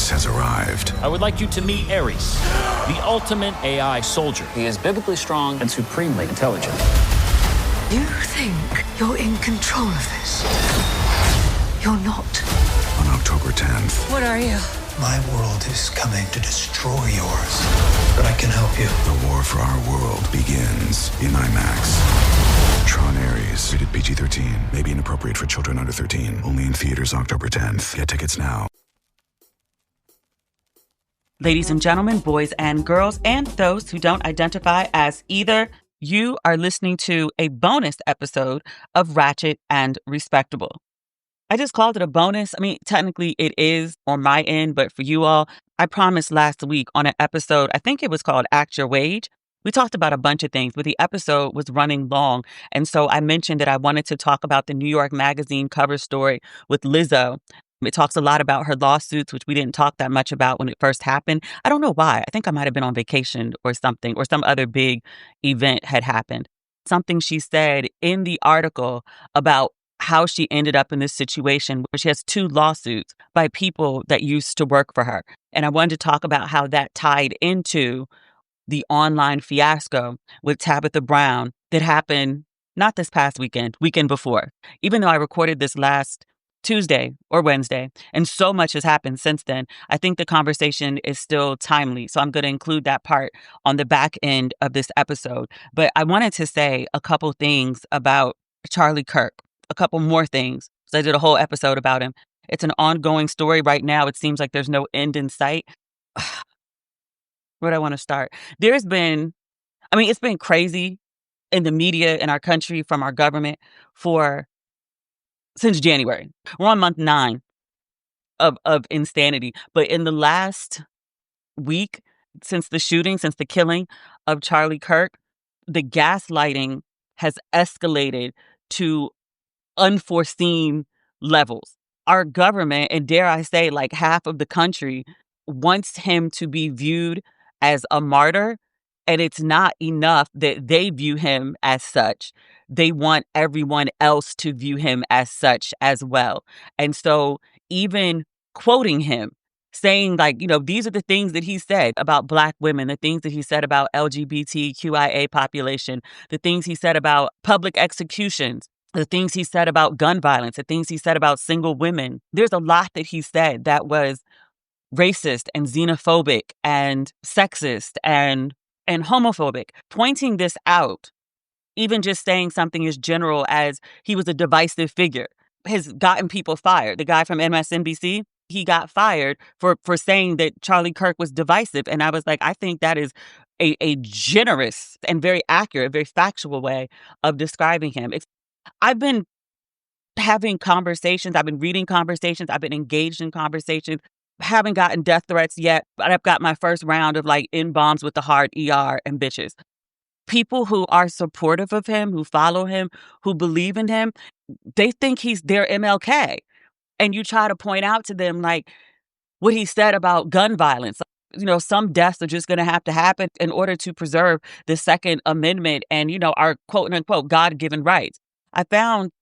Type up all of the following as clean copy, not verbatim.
Ares has arrived. I would like you to meet Ares, the ultimate AI soldier. He is biblically strong and supremely intelligent. You think you're in control of this? You're not. On October 10th, What are you? My world is coming to destroy yours, but I can help you. the war for our world begins in IMAX. Tron Ares, rated PG-13, may be inappropriate for children under 13. Only in theaters October 10th. Get tickets now. Ladies and gentlemen, boys and girls, and those who don't identify as either, you are listening to a bonus episode of Ratchet and Respectable. I just called it a bonus. I mean, technically it is on my end, but for you all, I promised last week on an episode, I think it was called Act Your Wage. We talked about a bunch of things, but the episode was running long. And so I mentioned that I wanted to talk about the New York Magazine cover story with Lizzo. It talks a lot about her lawsuits, which we didn't talk that much about when it first happened. I don't know why. I think I might have been on vacation or something, or some other big event had happened. Something she said in the article about how she ended up in this situation where she has 2 lawsuits by people that used to work for her. And I wanted to talk about how that tied into the online fiasco with Tabitha Brown that happened not this past weekend before. Even though I recorded this last Tuesday or Wednesday, and so much has happened since then, I think the conversation is still timely. So I'm going to include that part on the back end of this episode. But I wanted to say a couple things about Charlie Kirk. A couple more things. So I did a whole episode about him. It's an ongoing story right now. It seems like there's no end in sight. Where do I want to start? It's been crazy in the media in our country from our government since January. We're on month 9 of insanity. But in the last week, since the killing of Charlie Kirk, the gaslighting has escalated to unforeseen levels. Our government, and dare I say, like half of the country, wants him to be viewed as a martyr. And it's not enough that they view him as such. They want everyone else to view him as such as well. And so even quoting him, saying these are the things that he said about Black women, the things that he said about LGBTQIA population, the things he said about public executions, the things he said about gun violence, the things he said about single women. There's a lot that he said that was racist and xenophobic and sexist and homophobic. Pointing this out, even just saying something as general as he was a divisive figure, has gotten people fired. The guy from MSNBC, he got fired for saying that Charlie Kirk was divisive. And I was like, I think that is a generous and very accurate, very factual way of describing him. I've been having conversations, I've been reading conversations, I've been engaged in conversations. Haven't gotten death threats yet, but I've got my first round of N-bombs with the hard ER and bitches. People who are supportive of him, who follow him, who believe in him, they think he's their MLK. And you try to point out to them what he said about gun violence. Some deaths are just going to happen in order to preserve the Second Amendment and, our quote unquote God-given rights. I found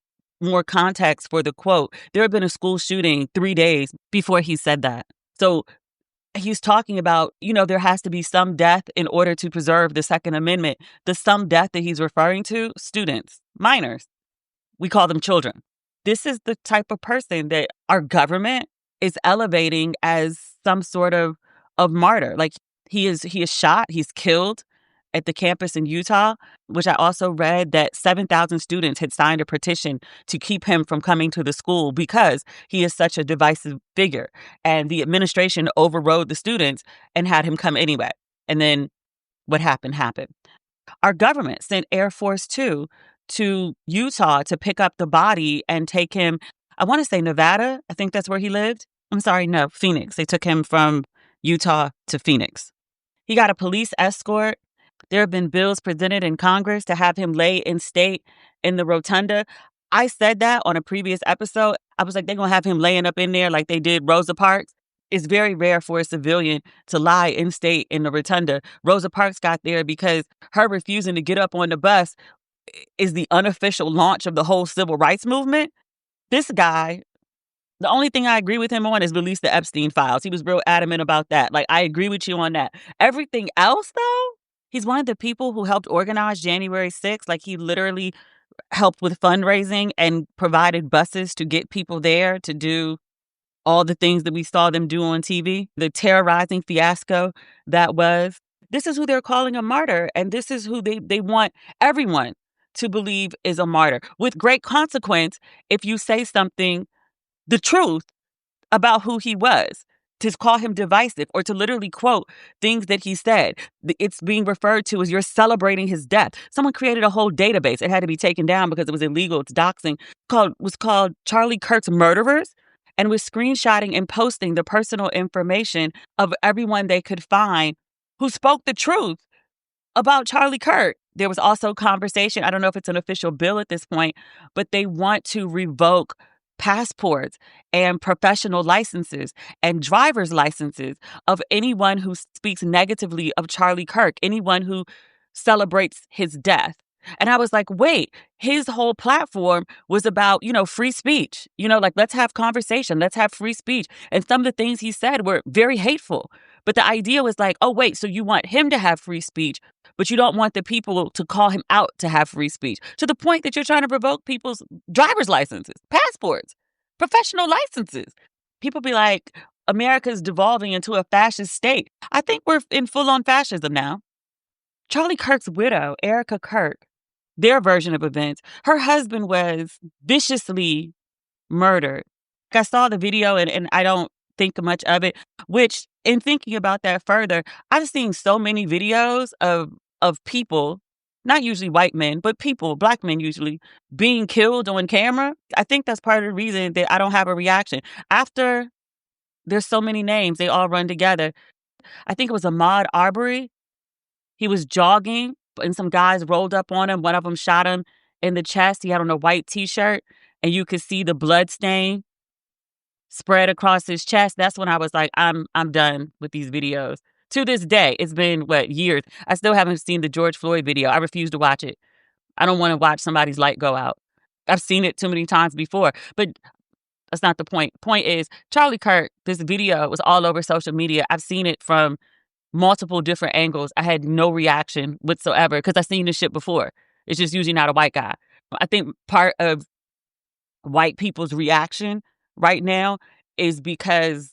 more context for the quote. There had been a school shooting 3 days before he said that. So he's talking about, there has to be some death in order to preserve the Second Amendment. The some death that he's referring to, students, minors. We call them children. This is the type of person that our government is elevating as some sort of martyr. He is shot, he's killed at the campus in Utah, which I also read that 7,000 students had signed a petition to keep him from coming to the school because he is such a divisive figure. And the administration overrode the students and had him come anyway. And then what happened. Our government sent Air Force 2 to Utah to pick up the body and take him, I want to say Nevada. I think that's where he lived. I'm sorry, no, Phoenix. They took him from Utah to Phoenix. He got a police escort. There have been bills presented in Congress to have him lay in state in the rotunda. I said that on a previous episode. I was like, they're going to have him laying up in there like they did Rosa Parks. It's very rare for a civilian to lie in state in the rotunda. Rosa Parks got there because her refusing to get up on the bus is the unofficial launch of the whole civil rights movement. This guy The only thing I agree with him on is release the Epstein files. He was real adamant about that. Like, I agree with you on that. Everything else, though, he's one of the people who helped organize January 6th. Like, he literally helped with fundraising and provided buses to get people there to do all the things that we saw them do on TV. The terrorizing fiasco that was. This is who they're calling a martyr, and this is who they want everyone to believe is a martyr, with great consequence if you say something, the truth, about who he was, to call him divisive or to literally quote things that he said. It's being referred to as you're celebrating his death. Someone created a whole database. It had to be taken down because it was illegal. It's doxing. Was called Charlie Kirk's Murderers, and was screenshotting and posting the personal information of everyone they could find who spoke the truth about Charlie Kirk. There was also conversation, I don't know if it's an official bill at this point, but they want to revoke passports and professional licenses and driver's licenses of anyone who speaks negatively of Charlie Kirk, anyone who celebrates his death. And I was like, wait, his whole platform was about, free speech. Like, let's have conversation. Let's have free speech. And some of the things he said were very hateful. But the idea was like, oh, wait, so you want him to have free speech, but you don't want the people to call him out to have free speech, to the point that you're trying to revoke people's driver's licenses, passports, professional licenses. People be like, America's devolving into a fascist state. I think we're in full-on fascism now. Charlie Kirk's widow, Erica Kirk, their version of events, her husband was viciously murdered. I saw the video and I don't think much of it, which, in thinking about that further, I've seen so many videos of people, not usually white men, but people, black men usually, being killed on camera. I think that's part of the reason that I don't have a reaction. After there's so many names, they all run together. I think it was Ahmaud Arbery. He was jogging and some guys rolled up on him. One of them shot him in the chest. He had on a white T-shirt and you could see the blood stain spread across his chest. That's when I was like, I'm done with these videos. To this day, it's been, years. I still haven't seen the George Floyd video. I refuse to watch it. I don't want to watch somebody's light go out. I've seen it too many times before, but that's not the point. Point is, Charlie Kirk, this video was all over social media. I've seen it from multiple different angles. I had no reaction whatsoever because I've seen this shit before. It's just usually not a white guy. I think part of white people's reaction right now is because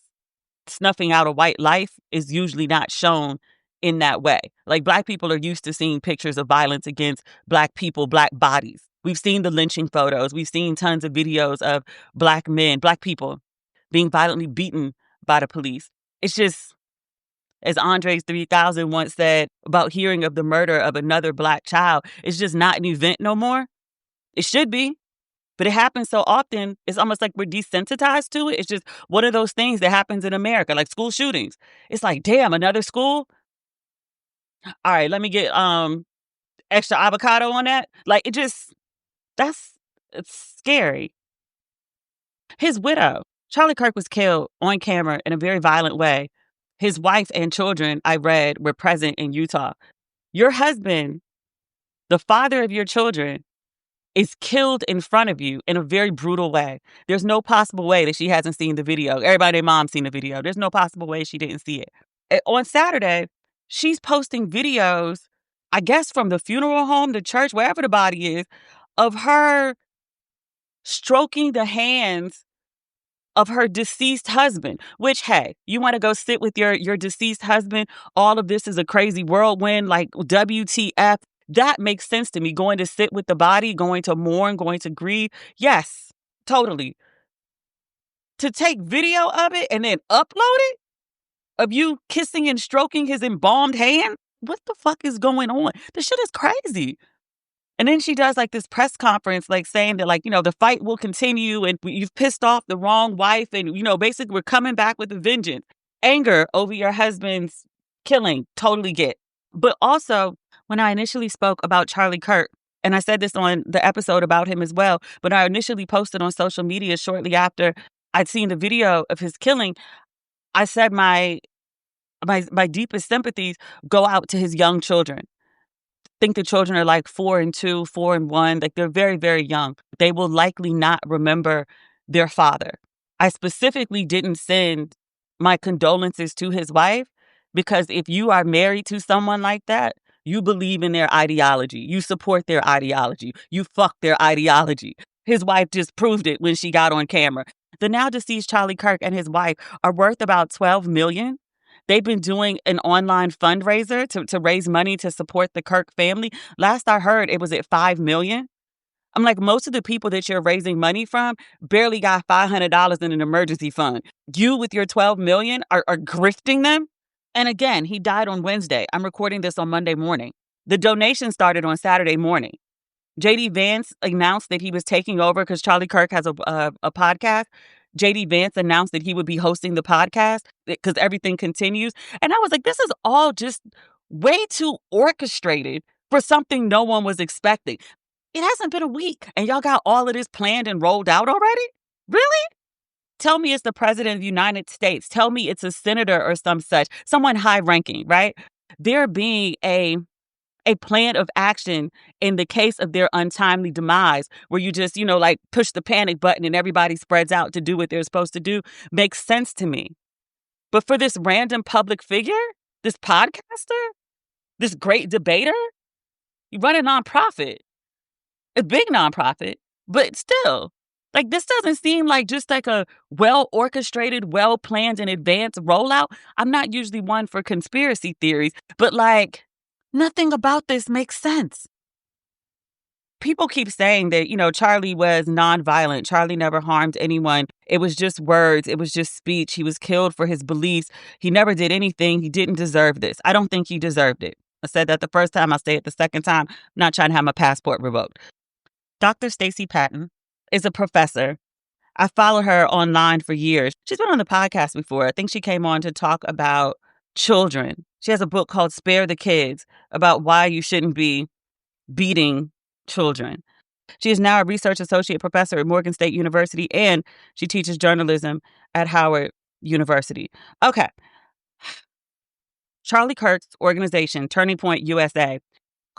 snuffing out a white life is usually not shown in that way. Like, black people are used to seeing pictures of violence against black people, black bodies. We've seen the lynching photos. We've seen tons of videos of black men, black people being violently beaten by the police. It's just, as Andre's 3000 once said about hearing of the murder of another black child, it's just not an event no more. It should be, but it happens so often, it's almost like we're desensitized to it. It's just one of those things that happens in America, like school shootings. It's like, damn, another school? All right, let me get extra avocado on that. Like, it's scary. His widow, Charlie Kirk, was killed on camera in a very violent way. His wife and children, I read, were present in Utah. Your husband, the father of your children, is killed in front of you in a very brutal way. There's no possible way that she hasn't seen the video. Everybody, their mom's seen the video. There's no possible way she didn't see it. On Saturday, she's posting videos, I guess from the funeral home, the church, wherever the body is, of her stroking the hands of her deceased husband, which, hey, you want to go sit with your deceased husband? All of this is a crazy whirlwind, like WTF. That makes sense to me. Going to sit with the body, going to mourn, going to grieve. Yes, totally. To take video of it and then upload it, of you kissing and stroking his embalmed hand? What the fuck is going on? This shit is crazy. And then she does like this press conference, like saying that, like, the fight will continue and you've pissed off the wrong wife. And, basically we're coming back with a vengeance. Anger over your husband's killing, totally get. But also, when I initially spoke about Charlie Kirk, and I said this on the episode about him as well, but I initially posted on social media shortly after I'd seen the video of his killing, I said my deepest sympathies go out to his young children. I think the children are like 4 and 2, 4 and 1. Like, they're very, very young. They will likely not remember their father. I specifically didn't send my condolences to his wife because if you are married to someone like that, you believe in their ideology. You support their ideology. You fuck their ideology. His wife just proved it when she got on camera. The now deceased Charlie Kirk and his wife are worth about $12 million. They've been doing an online fundraiser to raise money to support the Kirk family. Last I heard, it was at $5 million. I'm like, most of the people that you're raising money from barely got $500 in an emergency fund. You with your $12 million are grifting them? And again, he died on Wednesday. I'm recording this on Monday morning. The donation started on Saturday morning. J.D. Vance announced that he was taking over because Charlie Kirk has a podcast. J.D. Vance announced that he would be hosting the podcast because everything continues. And I was like, this is all just way too orchestrated for something no one was expecting. It hasn't been a week, and y'all got all of this planned and rolled out already? Really? Tell me it's the president of the United States. Tell me it's a senator or some such, someone high-ranking, right? There being a plan of action in the case of their untimely demise, where you just, like push the panic button and everybody spreads out to do what they're supposed to do, makes sense to me. But for this random public figure, this podcaster, this great debater, you run a nonprofit. A big nonprofit, but still, like, this doesn't seem like just like a well-orchestrated, well-planned in advance rollout. I'm not usually one for conspiracy theories, but like, nothing about this makes sense. People keep saying that, Charlie was nonviolent. Charlie never harmed anyone. It was just words. It was just speech. He was killed for his beliefs. He never did anything. He didn't deserve this. I don't think he deserved it. I said that the first time. I'll say it the second time. I'm not trying to have my passport revoked. Dr. Stacey Patton is a professor. I follow her online for years. She's been on the podcast before. I think she came on to talk about children. She has a book called Spare the Kids about why you shouldn't be beating children. She is now a research associate professor at Morgan State University, and she teaches journalism at Howard University. Okay. Charlie Kirk's organization, Turning Point USA,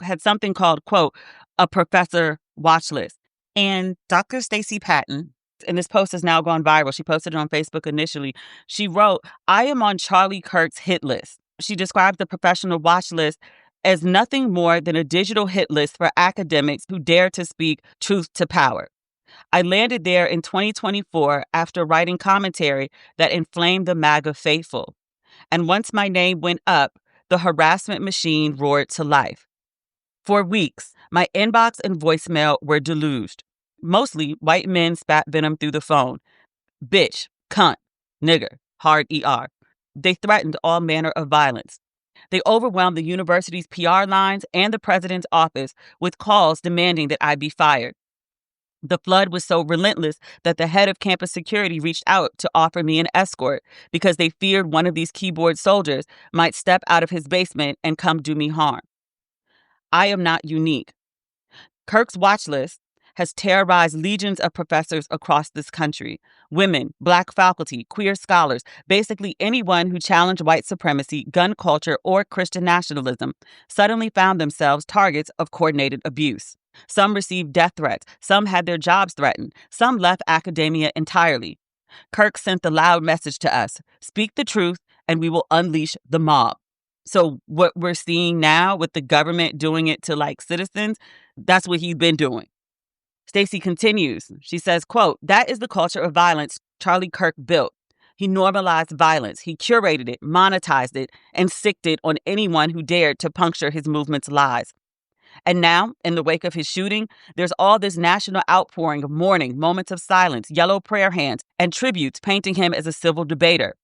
had something called, quote, a professor Watchlist. And Dr. Stacey Patton, and this post has now gone viral. She posted it on Facebook initially. She wrote, I am on Charlie Kirk's hit list. She described the professional watch list as nothing more than a digital hit list for academics who dare to speak truth to power. I landed there in 2024 after writing commentary that inflamed the MAGA faithful. And once my name went up, the harassment machine roared to life. For weeks, my inbox and voicemail were deluged. Mostly white men spat venom through the phone. Bitch, cunt, nigger, hard ER. They threatened all manner of violence. They overwhelmed the university's PR lines and the president's office with calls demanding that I be fired. The flood was so relentless that the head of campus security reached out to offer me an escort because they feared one of these keyboard soldiers might step out of his basement and come do me harm. I am not unique. Kirk's watch list has terrorized legions of professors across this country. Women, Black faculty, queer scholars, basically anyone who challenged white supremacy, gun culture, or Christian nationalism suddenly found themselves targets of coordinated abuse. Some received death threats. Some had their jobs threatened. Some left academia entirely. Kirk sent the loud message to us: speak the truth and we will unleash the mob. So what we're seeing now with the government doing it to citizens, that's what he's been doing. Stacey continues. She says, quote, that is the culture of violence Charlie Kirk built. He normalized violence. He curated it, monetized it, and sicked it on anyone who dared to puncture his movement's lies. And now, in the wake of his shooting, there's all this national outpouring of mourning, moments of silence, yellow prayer hands, and tributes painting him as a civil debater.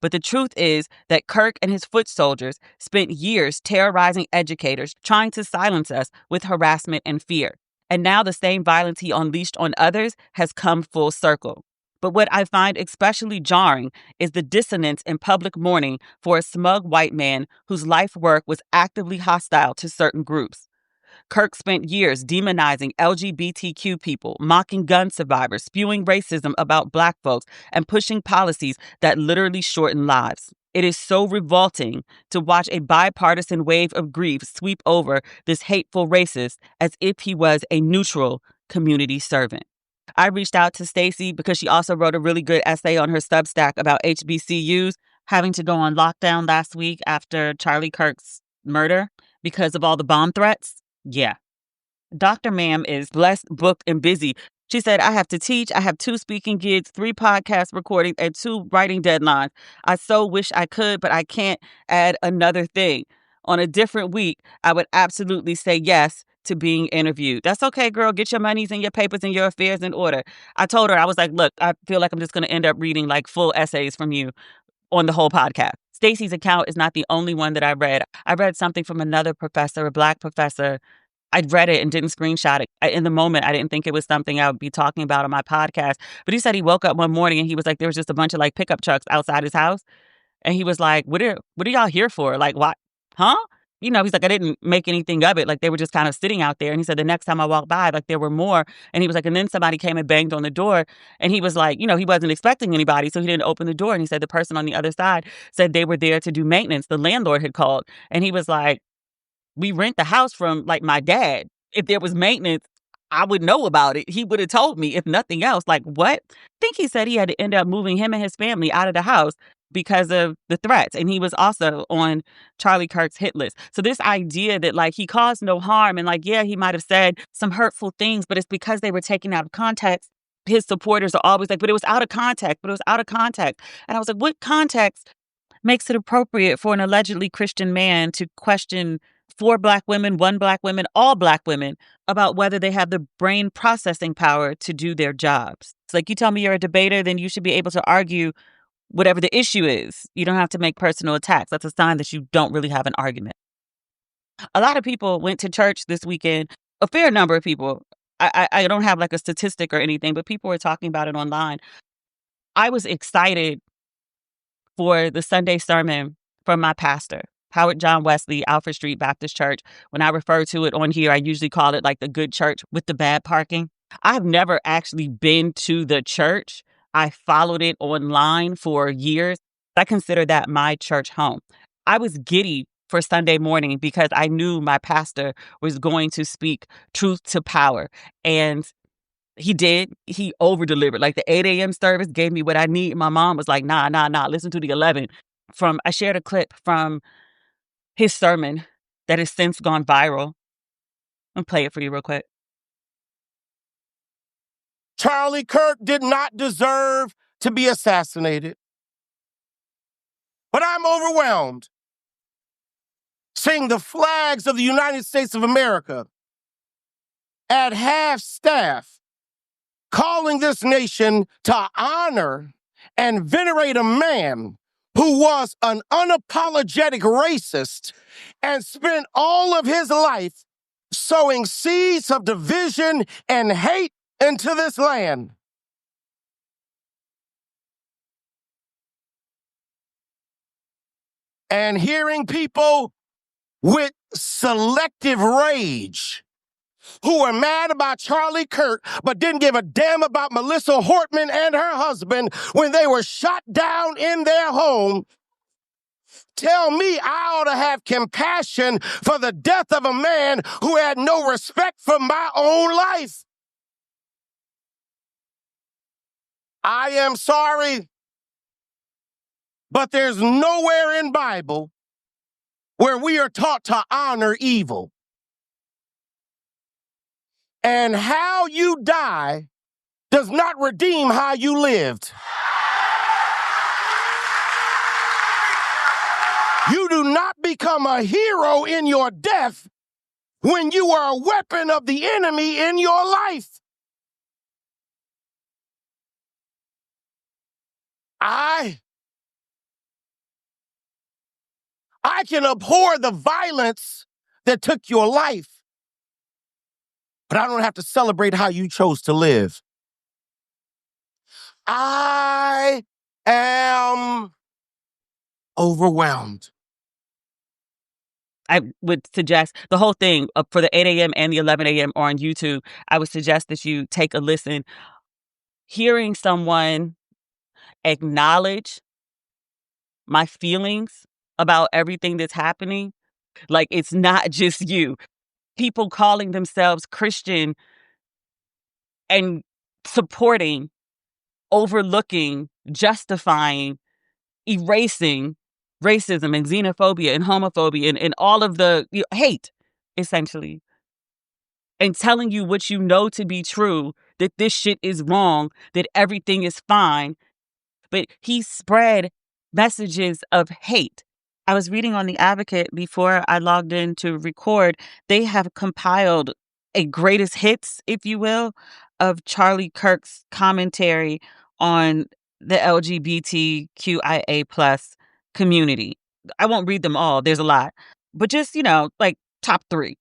But the truth is that Kirk and his foot soldiers spent years terrorizing educators, trying to silence us with harassment and fear. And now the same violence he unleashed on others has come full circle. But what I find especially jarring is the dissonance in public mourning for a smug white man whose life work was actively hostile to certain groups. Kirk spent years demonizing LGBTQ people, mocking gun survivors, spewing racism about Black folks, and pushing policies that literally shorten lives. It is so revolting to watch a bipartisan wave of grief sweep over this hateful racist as if he was a neutral community servant. I reached out to Stacey because she also wrote a really good essay on her Substack about HBCUs having to go on lockdown last week after Charlie Kirk's murder because of all the bomb threats. Yeah. Dr. Ma'am is blessed, booked, and busy. She said, I have to teach. I have 2 speaking gigs, 3 podcast recordings, and 2 writing deadlines. I so wish I could, but I can't add another thing. On a different week, I would absolutely say yes to being interviewed. That's okay, girl. Get your monies and your papers and your affairs in order. I told her, I was like, look, I feel like I'm just going to end up reading like full essays from you on the whole podcast. Stacey's account is not the only one that I read. I read something from another professor, a Black professor. I'd read it and didn't screenshot it. In the moment, I didn't think it was something I would be talking about on my podcast. But he said he woke up one morning and he was like, there was just a bunch of like pickup trucks outside his house. And he was like, what are y'all here for? Like, what? Huh? You know, he's like, I didn't make anything of it. Like, they were just kind of sitting out there. And he said, the next time I walked by, like, there were more. And he was like, and then somebody came and banged on the door. And he was like, you know, he wasn't expecting anybody. So he didn't open the door. And he said the person on the other side said they were there to do maintenance. The landlord had called. And he was like, we rent the house from like my dad. If there was maintenance, I would know about it. He would have told me, if nothing else. Like, what? I think he said he had to end up moving him and his family out of the house because of the threats. And he was also on Charlie Kirk's hit list. So this idea that like he caused no harm and like, yeah, he might have said some hurtful things, but it's because they were taken out of context. His supporters are always like, but it was out of context, but it was out of context. And I was like, what context makes it appropriate for an allegedly Christian man to question 4 Black women, 1 Black woman, all Black women about whether they have the brain processing power to do their jobs? It's like, you tell me you're a debater, then you should be able to argue whatever the issue is. You don't have to make personal attacks. That's a sign that you don't really have an argument. A lot of people went to church this weekend, a fair number of people. I don't have like a statistic or anything, but people were talking about it online. I was excited for the Sunday sermon from my pastor, Howard John Wesley, Alfred Street Baptist Church. When I refer to it on here, I usually call it like the good church with the bad parking. I've never actually been to the church. I followed it online for years. I consider that my church home. I was giddy for Sunday morning because I knew my pastor was going to speak truth to power. And he did. He over-delivered. Like the 8 a.m. service gave me what I need. My mom was like, nah, listen to the 11. I shared a clip from his sermon that has since gone viral. I'll play it for you real quick. Charlie Kirk did not deserve to be assassinated. But I'm overwhelmed seeing the flags of the United States of America at half-staff calling this nation to honor and venerate a man who was an unapologetic racist and spent all of his life sowing seeds of division and hate into this land. And hearing people with selective rage who were mad about Charlie Kirk but didn't give a damn about Melissa Hortman and her husband when they were shot down in their home, tell me I ought to have compassion for the death of a man who had no respect for my own life. I am sorry, but there's nowhere in Bible where we are taught to honor evil. And how you die does not redeem how you lived. You do not become a hero in your death when you are a weapon of the enemy in your life. I can abhor the violence that took your life, but I don't have to celebrate how you chose to live. I am overwhelmed. I would suggest the whole thing for the 8 a.m. and the 11 a.m. are on YouTube. I would suggest that you take a listen. Hearing someone acknowledge my feelings about everything that's happening, like it's not just you. People calling themselves Christian and supporting, overlooking, justifying, erasing racism and xenophobia and homophobia and all of the hate, essentially, and telling you what you know to be true, that this shit is wrong, that everything is fine. But he spread messages of hate. I was reading on The Advocate before I logged in to record. They have compiled a greatest hits, if you will, of Charlie Kirk's commentary on the LGBTQIA plus community. I won't read them all. There's a lot. But just, like top 3.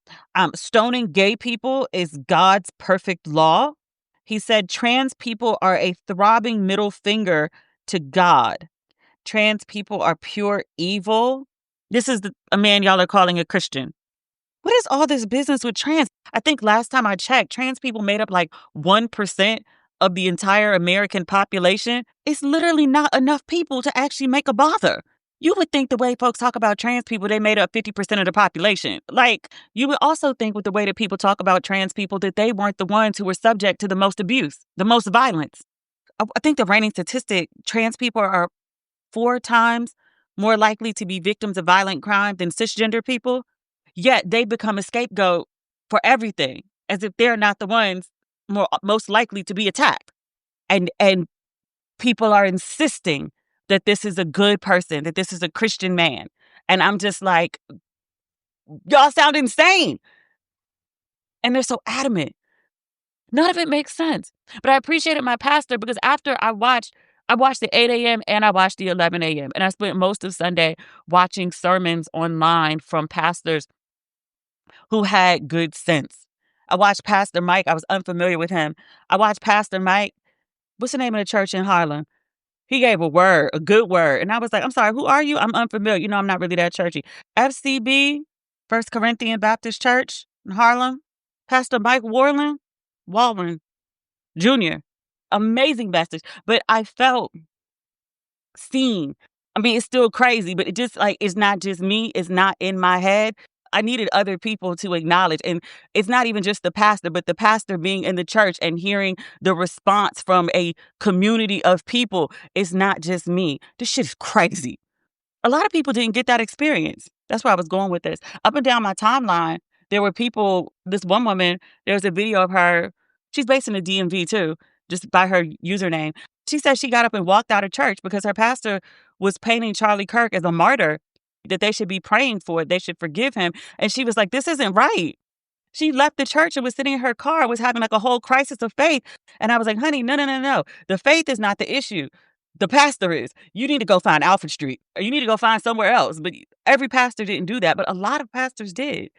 Stoning gay people is God's perfect law. He said trans people are a throbbing middle finger to God. Trans people are pure evil. This is a man y'all are calling a Christian. What is all this business with trans? I think last time I checked, trans people made up like 1% of the entire American population. It's literally not enough people to actually make a bother. You would think the way folks talk about trans people, they made up 50% of the population. Like, you would also think with the way that people talk about trans people that they weren't the ones who were subject to the most abuse, the most violence. I think the reigning statistic, trans people are 4 times more likely to be victims of violent crime than cisgender people. Yet they become a scapegoat for everything, as if they're not the ones most likely to be attacked. And people are insisting that this is a good person, that this is a Christian man. And I'm just like, y'all sound insane. And they're so adamant. None of it makes sense. But I appreciated my pastor because after I watched the 8 a.m. and I watched the 11 a.m. And I spent most of Sunday watching sermons online from pastors who had good sense. I watched Pastor Mike. I was unfamiliar with him. I watched Pastor Mike. What's the name of the church in Harlem? He gave a word, a good word. And I was like, I'm sorry, who are you? I'm unfamiliar. I'm not really that churchy. FCB, First Corinthian Baptist Church in Harlem. Pastor Mike Wallen Jr. Amazing message. But I felt seen. I mean, it's still crazy, but it just it's not just me. It's not in my head. I needed other people to acknowledge. And it's not even just the pastor, but the pastor being in the church and hearing the response from a community of people. It's not just me. This shit is crazy. A lot of people didn't get that experience. That's where I was going with this. Up and down my timeline, there were people, this one woman, there was a video of her. She's based in the DMV too, just by her username. She said she got up and walked out of church because her pastor was painting Charlie Kirk as a martyr, that they should be praying for it. They should forgive him. And she was like, this isn't right. She left the church and was sitting in her car and was having like a whole crisis of faith. And I was like, honey, no. The faith is not the issue. The pastor is. You need to go find Alfred Street or you need to go find somewhere else. But every pastor didn't do that. But a lot of pastors did.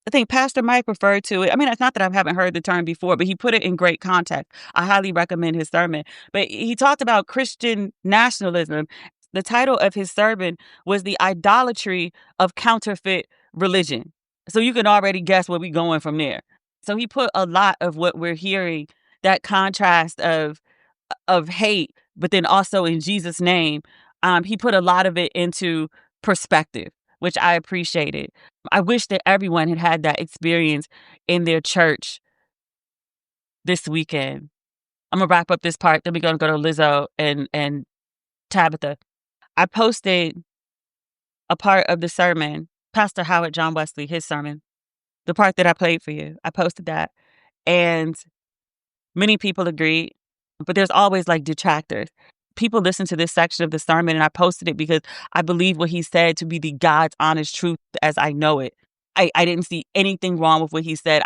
I think Pastor Mike referred to it. I mean, it's not that I haven't heard the term before, but he put it in great context. I highly recommend his sermon. But he talked about Christian nationalism. The title of his sermon was The Idolatry of Counterfeit Religion. So you can already guess where we're going from there. So he put a lot of what we're hearing, that contrast of hate, but then also in Jesus' name, he put a lot of it into perspective, which I appreciated. I wish that everyone had had that experience in their church this weekend. I'm going to wrap up this part, then we're going to go to Lizzo and Tabitha. I posted a part of the sermon, Pastor Howard John Wesley, his sermon, the part that I played for you. I posted that. And many people agreed, but there's always detractors. People listen to this section of the sermon, and I posted it because I believe what he said to be the God's honest truth as I know it. I didn't see anything wrong with what he said,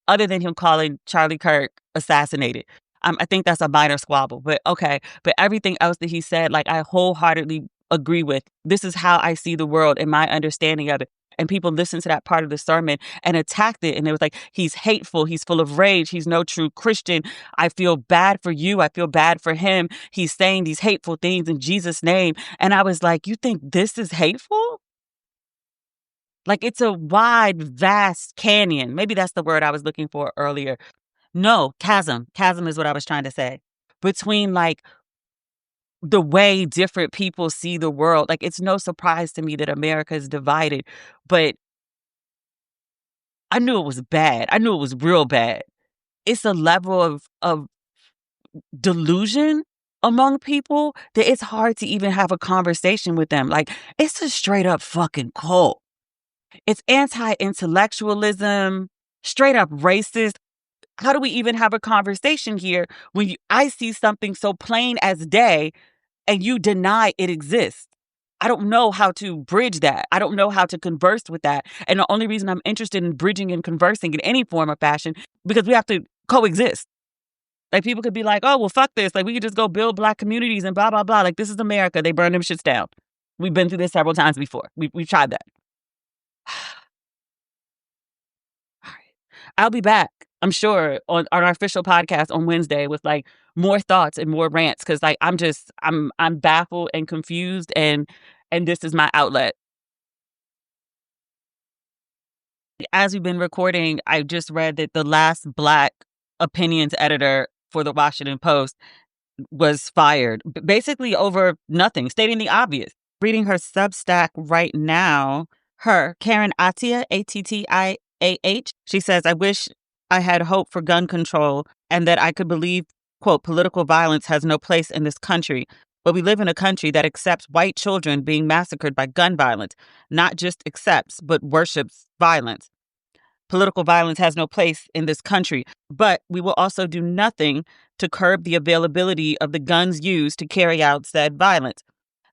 other than him calling Charlie Kirk assassinated. I think that's a minor squabble, but okay. But everything else that he said, I wholeheartedly agree with. This is how I see the world and my understanding of it. And people listened to that part of the sermon and attacked it. And it was like, he's hateful. He's full of rage. He's no true Christian. I feel bad for you. I feel bad for him. He's saying these hateful things in Jesus' name. And I was like, you think this is hateful? It's a wide, vast canyon. Maybe that's the word I was looking for earlier. No, chasm. Chasm is what I was trying to say. Between the way different people see the world. It's no surprise to me that America is divided, but I knew it was bad. I knew it was real bad. It's a level of delusion among people that it's hard to even have a conversation with them. Like, it's a straight up fucking cult. It's anti-intellectualism, straight up racist. How do we even have a conversation here when I see something so plain as day and you deny it exists? I don't know how to bridge that. I don't know how to converse with that. And the only reason I'm interested in bridging and conversing in any form of fashion, because we have to coexist. Like, people could be like, oh, well, fuck this. Like, we could just go build Black communities and blah, blah, blah. Like, this is America. They burn them shits down. We've been through this several times before. We've tried that. All right. I'll be back, I'm sure, on our official podcast on Wednesday with like more thoughts and more rants, because like I'm baffled and confused, and this is my outlet. As we've been recording, I just read that the last Black opinions editor for the Washington Post was fired, basically over nothing, stating the obvious. Reading her Substack right now, Karen Attiah, Attiah. She says, I wish I had hope for gun control and that I could believe, quote, political violence has no place in this country. But we live in a country that accepts white children being massacred by gun violence, not just accepts, but worships violence. Political violence has no place in this country, but we will also do nothing to curb the availability of the guns used to carry out said violence.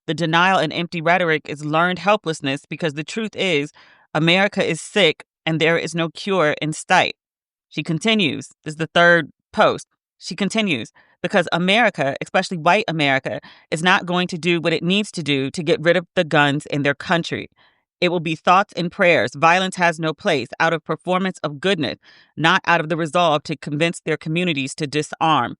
The denial and empty rhetoric is learned helplessness, because the truth is America is sick and there is no cure in sight. She continues, this is the third post. She continues, because America, especially white America, is not going to do what it needs to do to get rid of the guns in their country. It will be thoughts and prayers. Violence has no place, out of performance of goodness, not out of the resolve to convince their communities to disarm.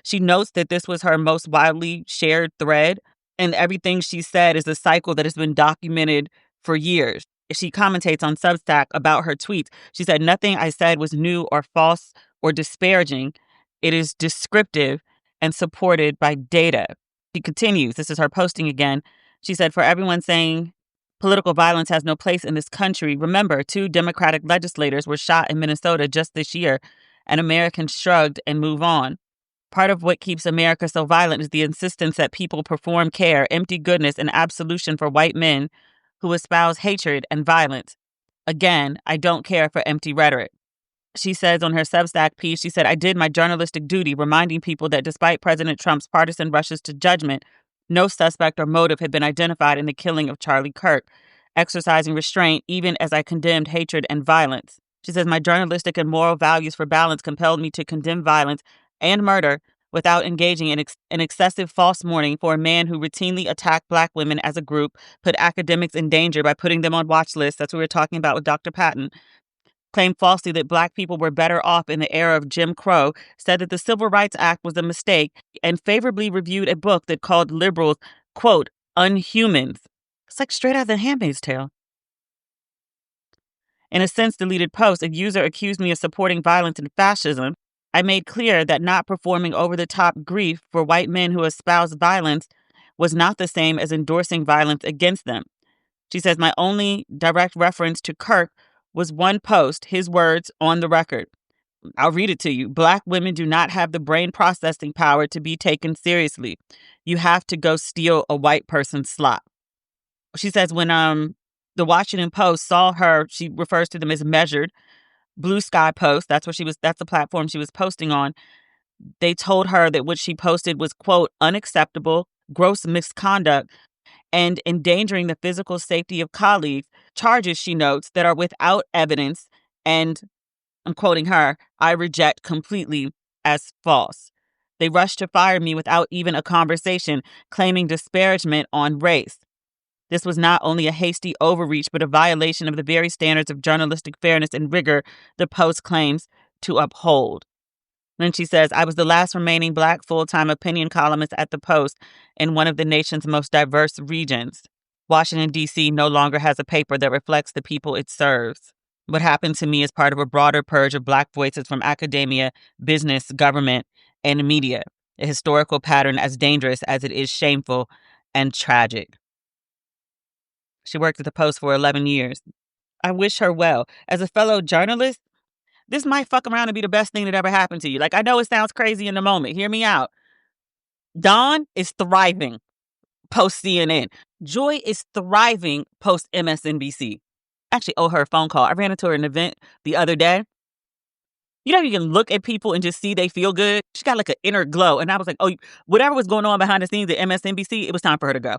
She notes that this was her most widely shared thread, and everything she said is a cycle that has been documented for years. She commentates on Substack about her tweets. She said, nothing I said was new or false or disparaging. It is descriptive and supported by data. She continues. This is her posting again. She said, for everyone saying political violence has no place in this country, remember, 2 Democratic legislators were shot in Minnesota just this year, and Americans shrugged and move on. Part of what keeps America so violent is the insistence that people perform care, empty goodness, and absolution for white men who espouse hatred and violence. Again, I don't care for empty rhetoric. She says on her Substack piece, she said, I did my journalistic duty reminding people that despite President Trump's partisan rushes to judgment, no suspect or motive had been identified in the killing of Charlie Kirk, exercising restraint even as I condemned hatred and violence. She says, my journalistic and moral values for balance compelled me to condemn violence and murder without engaging in an excessive false mourning for a man who routinely attacked Black women as a group, put academics in danger by putting them on Watchlist, that's what we were talking about with Dr. Patton, claimed falsely that Black people were better off in the era of Jim Crow, said that the Civil Rights Act was a mistake, and favorably reviewed a book that called liberals, quote, unhumans. It's like straight out of The Handmaid's Tale. In a since-deleted post, a user accused me of supporting violence and fascism. I made clear that not performing over-the-top grief for white men who espouse violence was not the same as endorsing violence against them. She says, my only direct reference to Kirk was one post, his words on the record. I'll read it to you. Black women do not have the brain processing power to be taken seriously. You have to go steal a white person's slop. She says when the Washington Post saw her, she refers to them as measured, Blue Sky Post, that's the platform she was posting on. They told her that what she posted was, quote, unacceptable, gross misconduct, and endangering the physical safety of colleagues, charges, she notes, that are without evidence, and, I'm quoting her, I reject completely as false. They rushed to fire me without even a conversation, claiming disparagement on race. This was not only a hasty overreach, but a violation of the very standards of journalistic fairness and rigor the Post claims to uphold. Then she says, I was the last remaining Black full-time opinion columnist at the Post in one of the nation's most diverse regions. Washington, D.C. no longer has a paper that reflects the people it serves. What happened to me is part of a broader purge of Black voices from academia, business, government, and media, a historical pattern as dangerous as it is shameful and tragic. She worked at the Post for 11 years. I wish her well. As a fellow journalist, This might fuck around and be the best thing that ever happened to you. Like, I know it sounds crazy in the moment. Hear me out. Dawn is thriving post CNN. Joy is thriving post MSNBC. Actually owe her a phone call. I ran into her at an event the other day. You know, you can look at people and just see they feel good. She got like an inner glow. And I was like, oh, whatever was going on behind the scenes at MSNBC, it was time for her to go.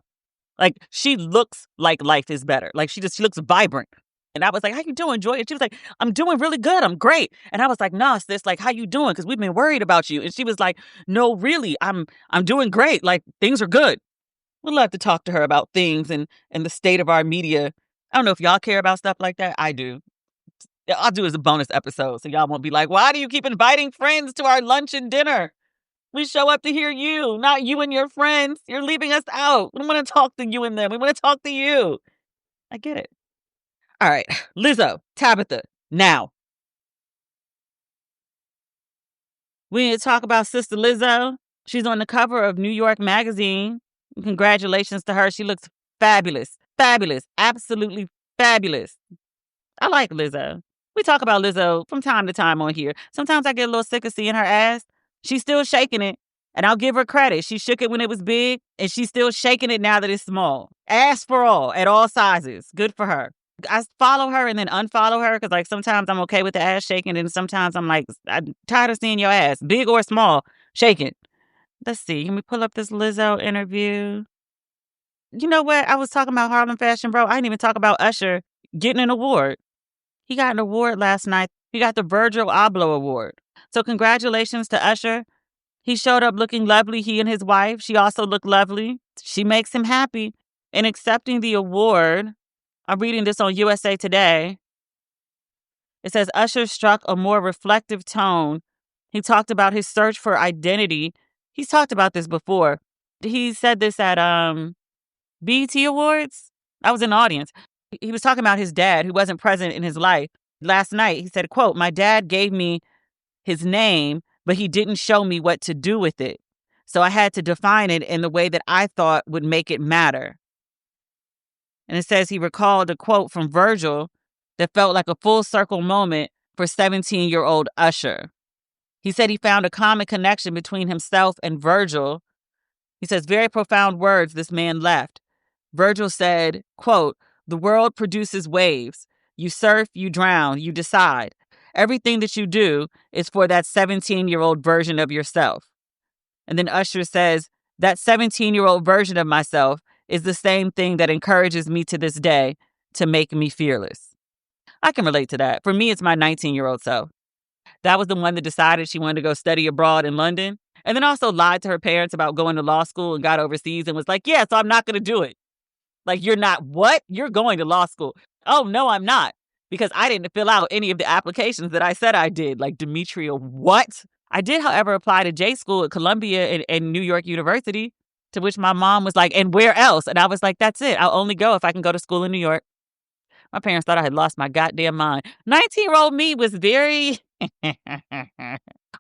Like, she looks like life is better. Like, she looks vibrant. And I was like, how you doing, Joy? And she was like, I'm doing really good. I'm great. And I was like, nah, sis, like, how you doing? Because we've been worried about you. And she was like, no, really, I'm doing great. Like, things are good. We'd love to talk to her about things and the state of our media. I don't know if y'all care about stuff like that. I do. I'll do it as a bonus episode so y'all won't be like, why do you keep inviting friends to our lunch and dinner? We show up to hear you, not you and your friends. You're leaving us out. We don't want to talk to you and them. We want to talk to you. I get it. All right. Lizzo, Tabitha, now. We need to talk about Sister Lizzo. She's on the cover of New York Magazine. Congratulations to her. She looks fabulous. Fabulous. Absolutely fabulous. I like Lizzo. We talk about Lizzo from time to time on here. Sometimes I get a little sick of seeing her ass. She's still shaking it. And I'll give her credit. She shook it when it was big, and she's still shaking it now that it's small. Ass for all, at all sizes. Good for her. I follow her and then unfollow her because, like, sometimes I'm okay with the ass shaking, and sometimes I'm like, I'm tired of seeing your ass, big or small, shaking. Let's see. Can we pull up this Lizzo interview? You know what? I was talking about Harlem Fashion Row. I didn't even talk about Usher getting an award. He got an award last night. He got the Virgil Abloh Award. So congratulations to Usher. He showed up looking lovely, he and his wife. She also looked lovely. She makes him happy. In accepting the award, I'm reading this on USA Today. It says Usher struck a more reflective tone. He talked about his search for identity. He's talked about this before. He said this at BET Awards. I was in the audience. He was talking about his dad who wasn't present in his life. Last night, he said, quote, my dad gave me his name, but he didn't show me what to do with it. So I had to define it in the way that I thought would make it matter. And it says he recalled a quote from Virgil that felt like a full circle moment for 17-year-old Usher. He said he found a common connection between himself and Virgil. He says, very profound words this man left. Virgil said, quote, the world produces waves. You surf, you drown, you decide. Everything that you do is for that 17-year-old version of yourself. And then Usher says, that 17-year-old version of myself is the same thing that encourages me to this day to make me fearless. I can relate to that. For me, it's my 19-year-old self. That was the one that decided she wanted to go study abroad in London and then also lied to her parents about going to law school and got overseas and was like, yeah, so I'm not going to do it. Like, you're not what? You're going to law school. Oh, no, I'm not. Because I didn't fill out any of the applications that I said I did. Like, Demetria, what? I did, however, apply to J school at Columbia and New York University, to which my mom was like, and where else? And I was like, that's it. I'll only go if I can go to school in New York. My parents thought I had lost my goddamn mind. 19-year-old me was very...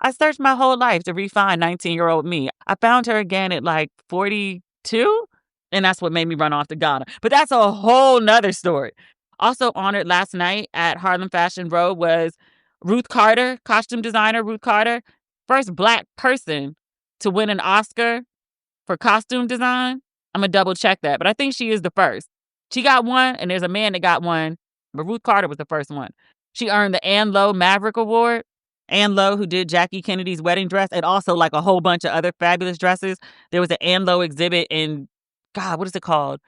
I searched my whole life to refine 19-year-old me. I found her again at like 42, and that's what made me run off to Ghana. But that's a whole nother story. Also honored last night at Harlem Fashion Row was Ruth Carter, costume designer Ruth Carter, first Black person to win an Oscar for costume design. I'm going to double check that, but I think she is the first. She got one, and there's a man that got one, but Ruth Carter was the first one. She earned the Ann Lowe Maverick Award. Ann Lowe, who did Jackie Kennedy's wedding dress, and also like a whole bunch of other fabulous dresses. There was an Ann Lowe exhibit in, God, what is it called?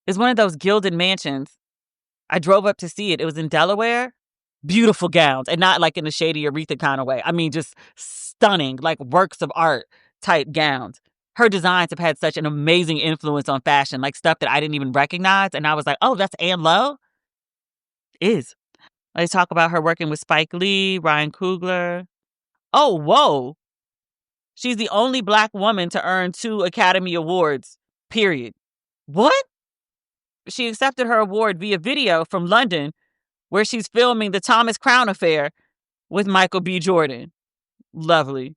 It's one of those gilded mansions. I drove up to see it. It was in Delaware. Beautiful gowns, and not like in the shady Aretha kind of way. I mean, just stunning, like works of art type gowns. Her designs have had such an amazing influence on fashion, like stuff that I didn't even recognize. And I was like, oh, that's Ann Lowe? Is. They talk about her working with Spike Lee, Ryan Coogler. Oh, whoa. She's the only Black woman to earn 2 Academy Awards, period. What? She accepted her award via video from London, where she's filming the Thomas Crown Affair with Michael B. Jordan. Lovely.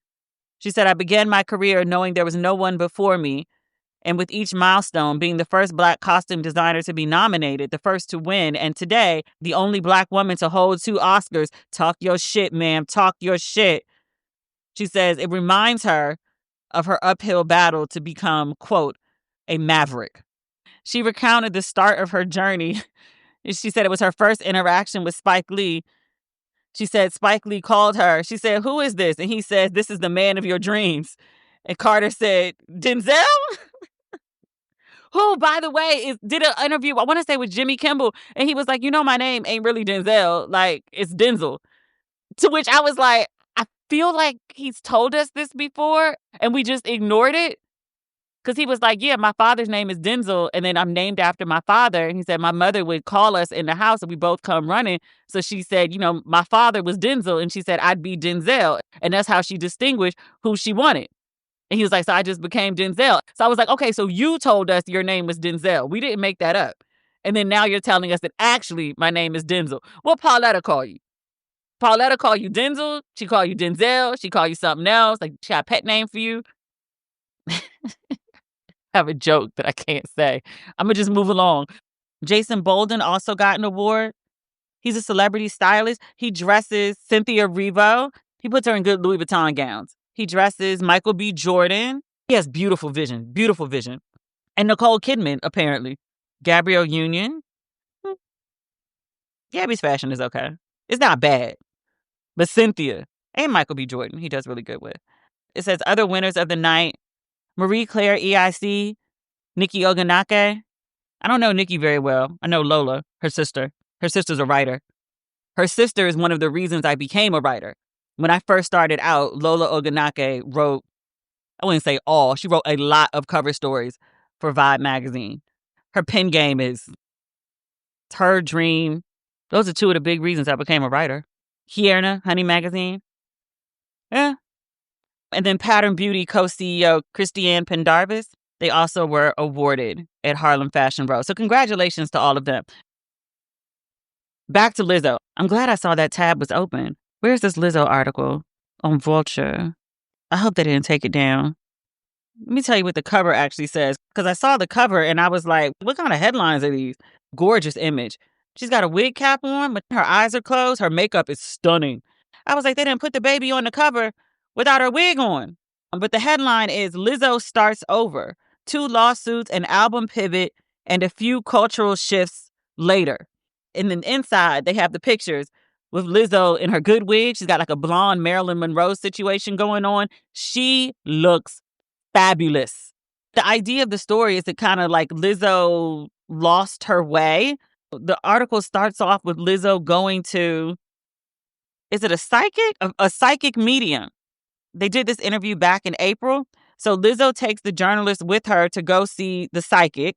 She said, I began my career knowing there was no one before me, And with each milestone being the first Black costume designer to be nominated, the first to win, and today, the only Black woman to hold 2 Oscars. Talk your shit, ma'am. Talk your shit. She says it reminds her of her uphill battle to become, quote, a maverick. She recounted the start of her journey. She said it was her first interaction with Spike Lee. She said Spike Lee called her. She said, "Who is this?" And he said, "This is the man of your dreams." And Carter said, "Denzel?" Who, by the way, did an interview, I want to say with Jimmy Kimmel. And he was like, my name ain't really Denzel. Like, it's Denzel. To which I was like, I feel like he's told us this before and we just ignored it. Because he was like, yeah, my father's name is Denzel, and then I'm named after my father. And he said my mother would call us in the house and we both come running. So she said, my father was Denzel, and she said I'd be Denzel. And that's how she distinguished who she wanted. And he was like, so I just became Denzel. So I was like, okay, so you told us your name was Denzel. We didn't make that up. And then now you're telling us that actually my name is Denzel. What Pauletta call you? Pauletta call you Denzel? She call you Denzel? She call you something else? Like, she got a pet name for you? I have a joke that I can't say. I'm going to just move along. Jason Bolden also got an award. He's a celebrity stylist. He dresses Cynthia Erivo. He puts her in good Louis Vuitton gowns. He dresses Michael B. Jordan. He has beautiful vision. Beautiful vision. And Nicole Kidman, apparently. Gabrielle Union. Gabby's fashion is okay. It's not bad. But Cynthia and Michael B. Jordan, he does really good with. It says other winners of the night. Marie Claire EIC, Nikki Oganake. I don't know Nikki very well. I know Lola, her sister. Her sister's a writer. Her sister is one of the reasons I became a writer. When I first started out, Lola Oganake wrote, I wouldn't say all, she wrote a lot of cover stories for Vibe magazine. Her pen game is her dream. Those are 2 of the big reasons I became a writer. Kierna, Honey Magazine. Yeah. And then Pattern Beauty co-CEO Christiane Pendarvis, they also were awarded at Harlem Fashion Row. So congratulations to all of them. Back to Lizzo. I'm glad I saw that tab was open. Where's this Lizzo article on Vulture? I hope they didn't take it down. Let me tell you what the cover actually says, because I saw the cover and I was like, what kind of headlines are these? Gorgeous image. She's got a wig cap on, but her eyes are closed. Her makeup is stunning. I was like, they didn't put the baby on the cover without her wig on. But the headline is Lizzo starts over. 2 lawsuits, an album pivot, and a few cultural shifts later. And then inside, they have the pictures with Lizzo in her good wig. She's got like a blonde Marilyn Monroe situation going on. She looks fabulous. The idea of the story is that kind of like Lizzo lost her way. The article starts off with Lizzo going to, is it a psychic? A psychic medium. They did this interview back in April. So Lizzo takes the journalist with her to go see the psychic.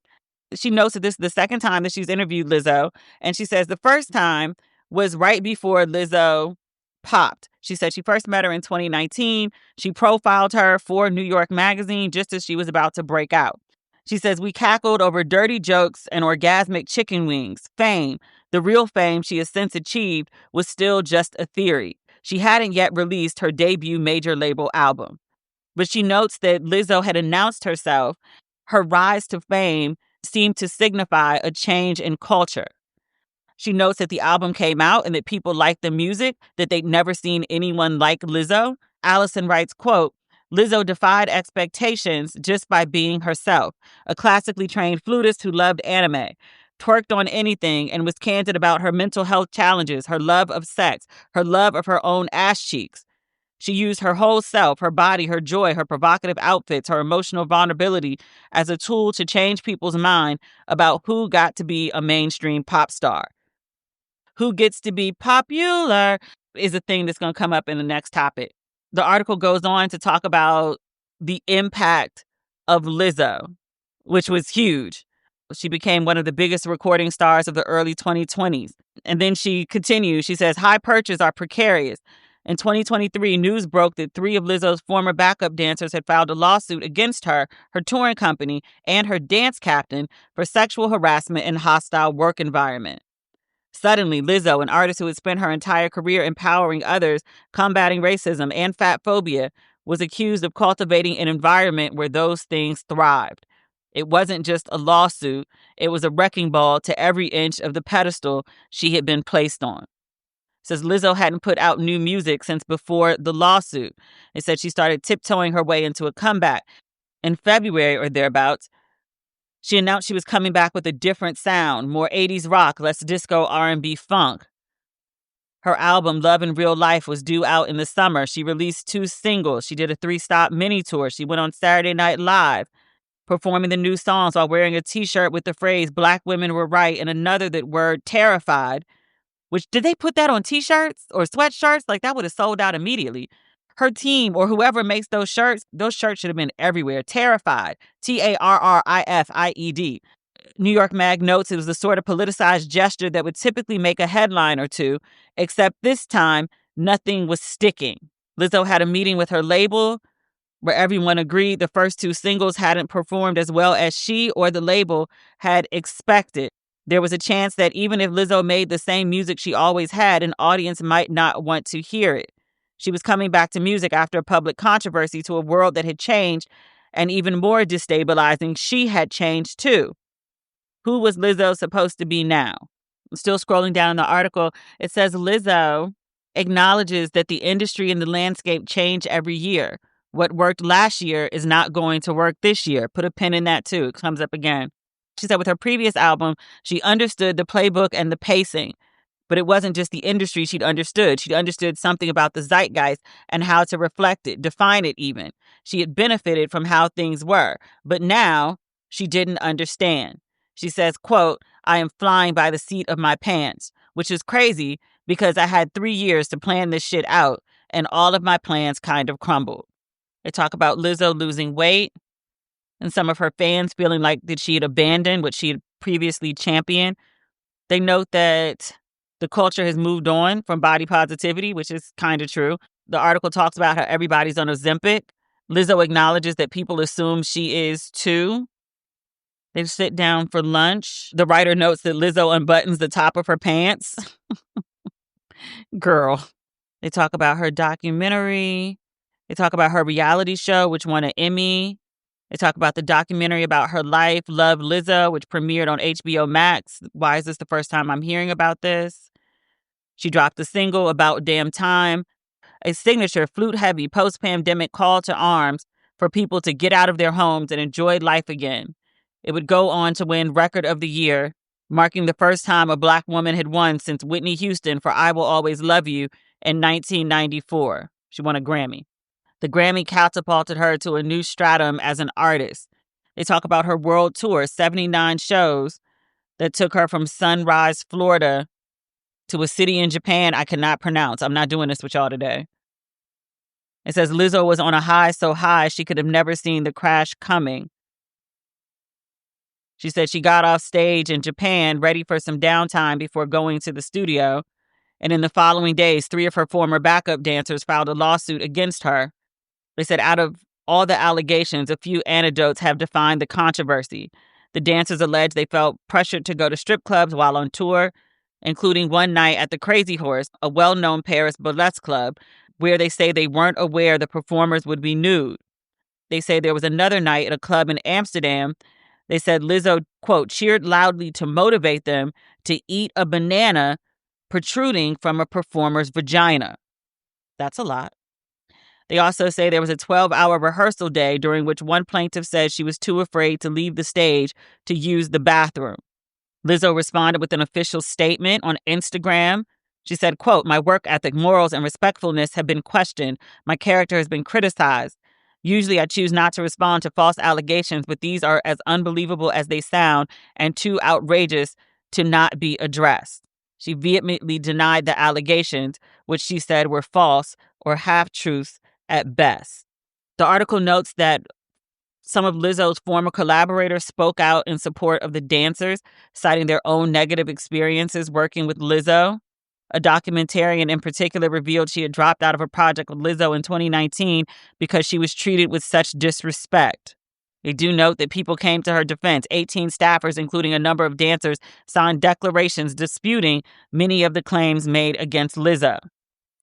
She notes that this is the second time that she's interviewed Lizzo. And she says the first time was right before Lizzo popped. She said she first met her in 2019. She profiled her for New York Magazine just as she was about to break out. She says, we cackled over dirty jokes and orgasmic chicken wings. Fame, the real fame she has since achieved, was still just a theory. She hadn't yet released her debut major label album. But she notes that Lizzo had announced herself. Her rise to fame seemed to signify a change in culture. She notes that the album came out and that people liked the music, that they'd never seen anyone like Lizzo. Allison writes, quote, Lizzo defied expectations just by being herself, a classically trained flutist who loved anime, twerked on anything, and was candid about her mental health challenges, her love of sex, her love of her own ass cheeks. She used her whole self, her body, her joy, her provocative outfits, her emotional vulnerability as a tool to change people's mind about who got to be a mainstream pop star. Who gets to be popular is a thing that's going to come up in the next topic. The article goes on to talk about the impact of Lizzo, which was huge. She became one of the biggest recording stars of the early 2020s. And then she continues. She says, high purchases are precarious. In 2023, news broke that 3 of Lizzo's former backup dancers had filed a lawsuit against her, her touring company, and her dance captain for sexual harassment and hostile work environment. Suddenly, Lizzo, an artist who had spent her entire career empowering others, combating racism and fat phobia, was accused of cultivating an environment where those things thrived. It wasn't just a lawsuit. It was a wrecking ball to every inch of the pedestal she had been placed on. It says Lizzo hadn't put out new music since before the lawsuit. It said she started tiptoeing her way into a comeback. In February or thereabouts, she announced she was coming back with a different sound, more 80s rock, less disco, R&B, funk. Her album, Love in Real Life, was due out in the summer. She released 2 singles. She did a 3-stop mini tour. She went on Saturday Night Live, performing the new songs while wearing a T-shirt with the phrase "Black women were right" and another that word "terrified." Which, did they put that on T-shirts or sweatshirts? Like, that would have sold out immediately. Her team or whoever makes those shirts should have been everywhere. Terrified. TARRIFIED. New York Mag notes it was the sort of politicized gesture that would typically make a headline or two, except this time, nothing was sticking. Lizzo had a meeting with her label where everyone agreed the first 2 singles hadn't performed as well as she or the label had expected. There was a chance that even if Lizzo made the same music she always had, an audience might not want to hear it. She was coming back to music after a public controversy to a world that had changed, and even more destabilizing, she had changed too. Who was Lizzo supposed to be now? Still scrolling down the article, it says Lizzo acknowledges that the industry and the landscape change every year. What worked last year is not going to work this year. Put a pin in that too. It comes up again. She said with her previous album, she understood the playbook and the pacing. But it wasn't just the industry she'd understood. She'd understood something about the zeitgeist and how to reflect it, define it even. She had benefited from how things were. But now she didn't understand. She says, quote, "I am flying by the seat of my pants," which is crazy because I had 3 years to plan this shit out and all of my plans kind of crumbled. They talk about Lizzo losing weight and some of her fans feeling like that she had abandoned what she had previously championed. They note that the culture has moved on from body positivity, which is kind of true. The article talks about how everybody's on Ozempic. Lizzo acknowledges that people assume she is too. They sit down for lunch. The writer notes that Lizzo unbuttons the top of her pants. Girl. They talk about her documentary. They talk about her reality show, which won an Emmy. They talk about the documentary about her life, Love Lizzo, which premiered on HBO Max. Why is this the first time I'm hearing about this? She dropped a single, About Damn Time, a signature flute-heavy post-pandemic call to arms for people to get out of their homes and enjoy life again. It would go on to win Record of the Year, marking the first time a Black woman had won since Whitney Houston for I Will Always Love You in 1994. She won a Grammy. The Grammy catapulted her to a new stratum as an artist. They talk about her world tour, 79 shows that took her from Sunrise, Florida, to a city in Japan I cannot pronounce. I'm not doing this with y'all today. It says Lizzo was on a high so high she could have never seen the crash coming. She said she got off stage in Japan ready for some downtime before going to the studio. And in the following days, 3 of her former backup dancers filed a lawsuit against her. They said out of all the allegations, a few anecdotes have defined the controversy. The dancers allege they felt pressured to go to strip clubs while on tour, including one night at the Crazy Horse, a well-known Paris burlesque club, where they say they weren't aware the performers would be nude. They say there was another night at a club in Amsterdam. They said Lizzo, quote, cheered loudly to motivate them to eat a banana protruding from a performer's vagina. That's a lot. They also say there was a 12-hour rehearsal day during which one plaintiff said she was too afraid to leave the stage to use the bathroom. Lizzo responded with an official statement on Instagram. She said, quote, "My work ethic, morals, and respectfulness have been questioned. My character has been criticized. Usually I choose not to respond to false allegations, but these are as unbelievable as they sound and too outrageous to not be addressed." She vehemently denied the allegations, which she said were false or half-truths at best. The article notes that some of Lizzo's former collaborators spoke out in support of the dancers, citing their own negative experiences working with Lizzo. A documentarian in particular revealed she had dropped out of a project with Lizzo in 2019 because she was treated with such disrespect. They do note that people came to her defense. 18 staffers, including a number of dancers, signed declarations disputing many of the claims made against Lizzo.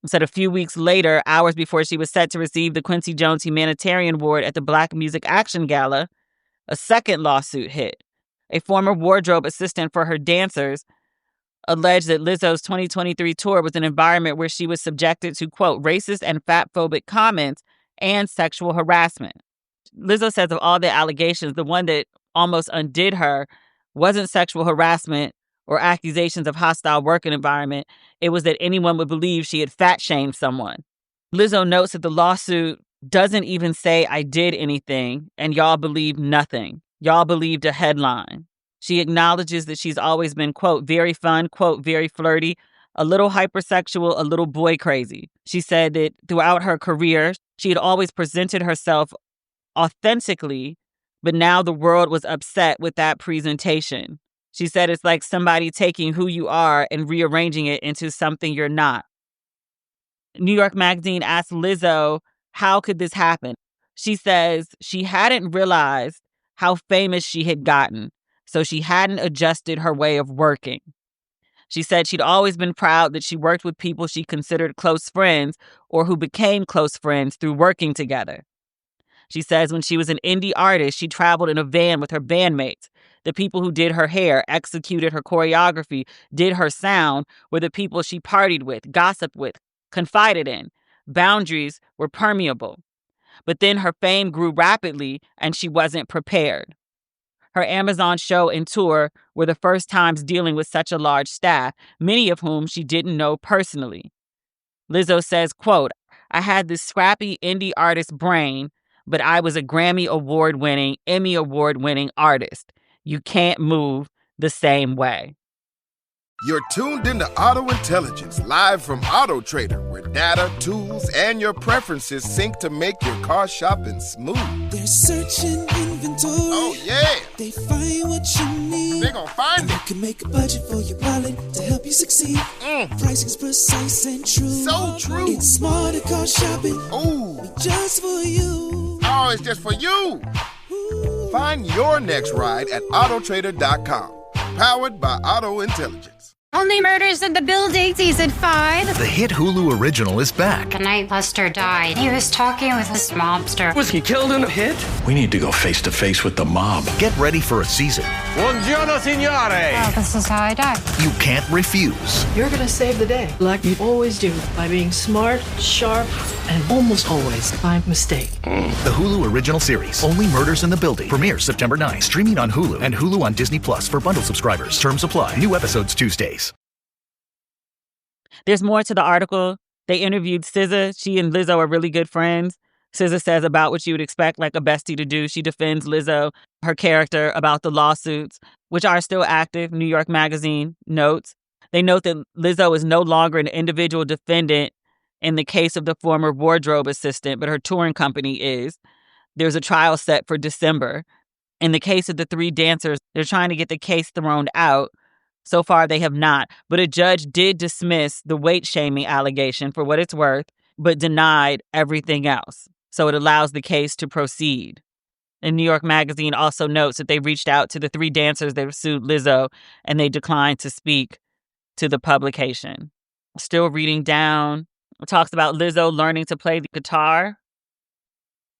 It said a few weeks later, hours before she was set to receive the Quincy Jones Humanitarian Award at the Black Music Action Gala, A second lawsuit hit. A former wardrobe assistant for her dancers alleged that Lizzo's 2023 tour was an environment where she was subjected to, quote, racist and fatphobic comments and sexual harassment. Lizzo says of all the allegations, the one that almost undid her wasn't sexual harassment or accusations of hostile working environment. It was that anyone would believe she had fat-shamed someone. Lizzo notes that the lawsuit doesn't even say I did anything, and y'all believe nothing. Y'all believed a headline. She acknowledges that she's always been, quote, very fun, quote, very flirty, a little hypersexual, a little boy crazy. She said that throughout her career, she had always presented herself authentically, but now the world was upset with that presentation. She said it's like somebody taking who you are and rearranging it into something you're not. New York Magazine asked Lizzo, how could this happen? She says she hadn't realized how famous she had gotten, so she hadn't adjusted her way of working. She said she'd always been proud that she worked with people she considered close friends or who became close friends through working together. She says when she was an indie artist, she traveled in a van with her bandmates. The people who did her hair, executed her choreography, did her sound were the people she partied with, gossiped with, confided in. Boundaries were permeable. But then her fame grew rapidly and she wasn't prepared. Her Amazon show and tour were the first times dealing with such a large staff, many of whom she didn't know personally. Lizzo says, quote, I had this scrappy indie artist brain, but I was a Grammy award-winning, Emmy award-winning artist. You can't move the same way. You're tuned into Auto Intelligence, live from Auto Trader, where data, tools, and your preferences sync to make your car shopping smooth. They're searching inventory. Oh, yeah. They find what you need. They're gonna find it. You can make a budget for your wallet to help you succeed. Pricing's precise and true. So true. It's smarter car shopping. Ooh. Just for you. Oh, it's just for you. Ooh. Find your next ride at autotrader.com. Powered by Auto Intelligence. Only Murders in the Building, Season 5. The hit Hulu original is back. The night Buster died, he was talking with this mobster. Was he killed in a hit? We need to go face to face with the mob. Get ready for a season. Buongiorno, signore. Oh, this is how I die. You can't refuse. You're gonna save the day, like you always do, by being smart, sharp, and almost always by mistake. The Hulu original series, Only Murders in the Building, premieres September 9th. Streaming on Hulu and Hulu on Disney Plus for bundle subscribers. Terms apply. New episodes Tuesdays. There's more to the article. They interviewed SZA. She and Lizzo are really good friends. SZA says about what you would expect like a bestie to do. She defends Lizzo, her character, about the lawsuits, which are still active, New York Magazine notes. They note that Lizzo is no longer an individual defendant in the case of the former wardrobe assistant, but her touring company is. There's a trial set for December. In the case of the 3 dancers, they're trying to get the case thrown out. So far, they have not. But a judge did dismiss the weight-shaming allegation for what it's worth, but denied everything else. So it allows the case to proceed. And New York Magazine also notes that they reached out to the 3 dancers that sued Lizzo, and they declined to speak to the publication. Still reading down. It talks about Lizzo learning to play the guitar.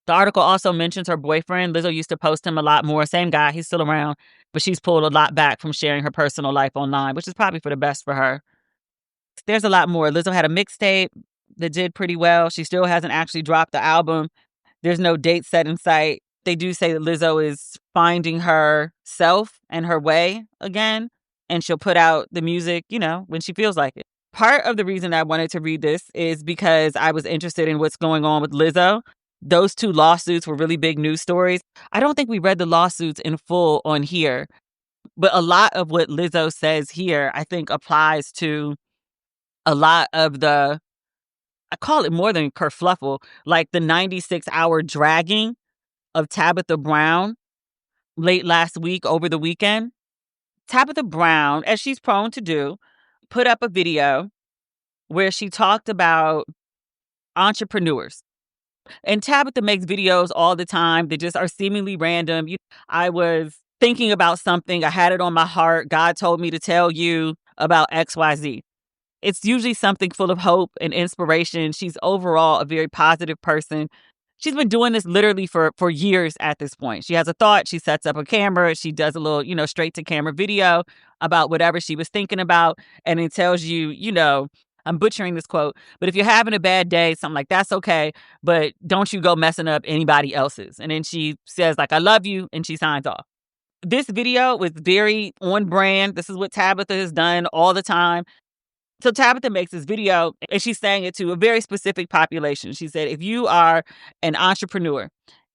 The article also mentions her boyfriend. Lizzo used to post him a lot more. Same guy, he's still around. But she's pulled a lot back from sharing her personal life online, which is probably for the best for her. There's a lot more. Lizzo had a mixtape that did pretty well. She still hasn't actually dropped the album. There's no date set in sight. They do say that Lizzo is finding herself and her way again, and she'll put out the music, when she feels like it. Part of the reason I wanted to read this is because I was interested in what's going on with Lizzo. Those 2 lawsuits were really big news stories. I don't think we read the lawsuits in full on here, but a lot of what Lizzo says here, I think, applies to a lot of I call it more than kerfluffle, like the 96-hour dragging of Tabitha Brown late last week over the weekend. Tabitha Brown, as she's prone to do, put up a video where she talked about entrepreneurs. And Tabitha makes videos all the time that just are seemingly random. I was thinking about something. I had it on my heart. God told me to tell you about XYZ. It's usually something full of hope and inspiration. She's overall a very positive person. She's been doing this literally for years at this point. She has a thought. She sets up a camera. She does a little, straight to camera video about whatever she was thinking about. And it tells you, I'm butchering this quote, but if you're having a bad day, something like that's okay, but don't you go messing up anybody else's. And then she says, like, I love you, and she signs off. This video was very on brand. This is what Tabitha has done all the time. So Tabitha makes this video, and she's saying it to a very specific population. She said, if you are an entrepreneur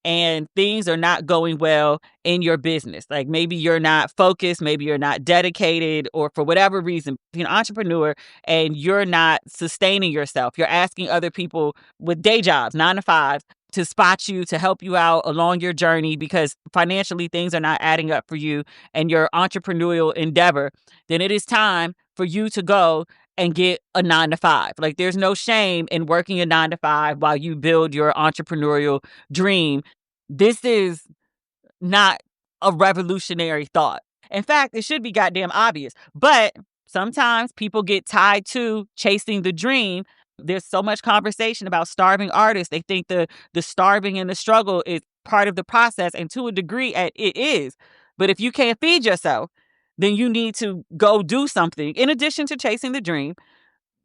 and things are not going well in your business, like maybe you're not focused, maybe you're not dedicated, or for whatever reason, if you're an entrepreneur and you're not sustaining yourself, you're asking other people with day jobs, 9 to 5, to spot you, to help you out along your journey because financially things are not adding up for you and your entrepreneurial endeavor, then it is time for you to go and get a 9 to 5. Like, there's no shame in working a 9 to 5 while you build your entrepreneurial dream. This is not a revolutionary thought. In fact, it should be goddamn obvious. But sometimes people get tied to chasing the dream. There's so much conversation about starving artists. They think the starving and the struggle is part of the process, and to a degree it is. But if you can't feed yourself, then you need to go do something in addition to chasing the dream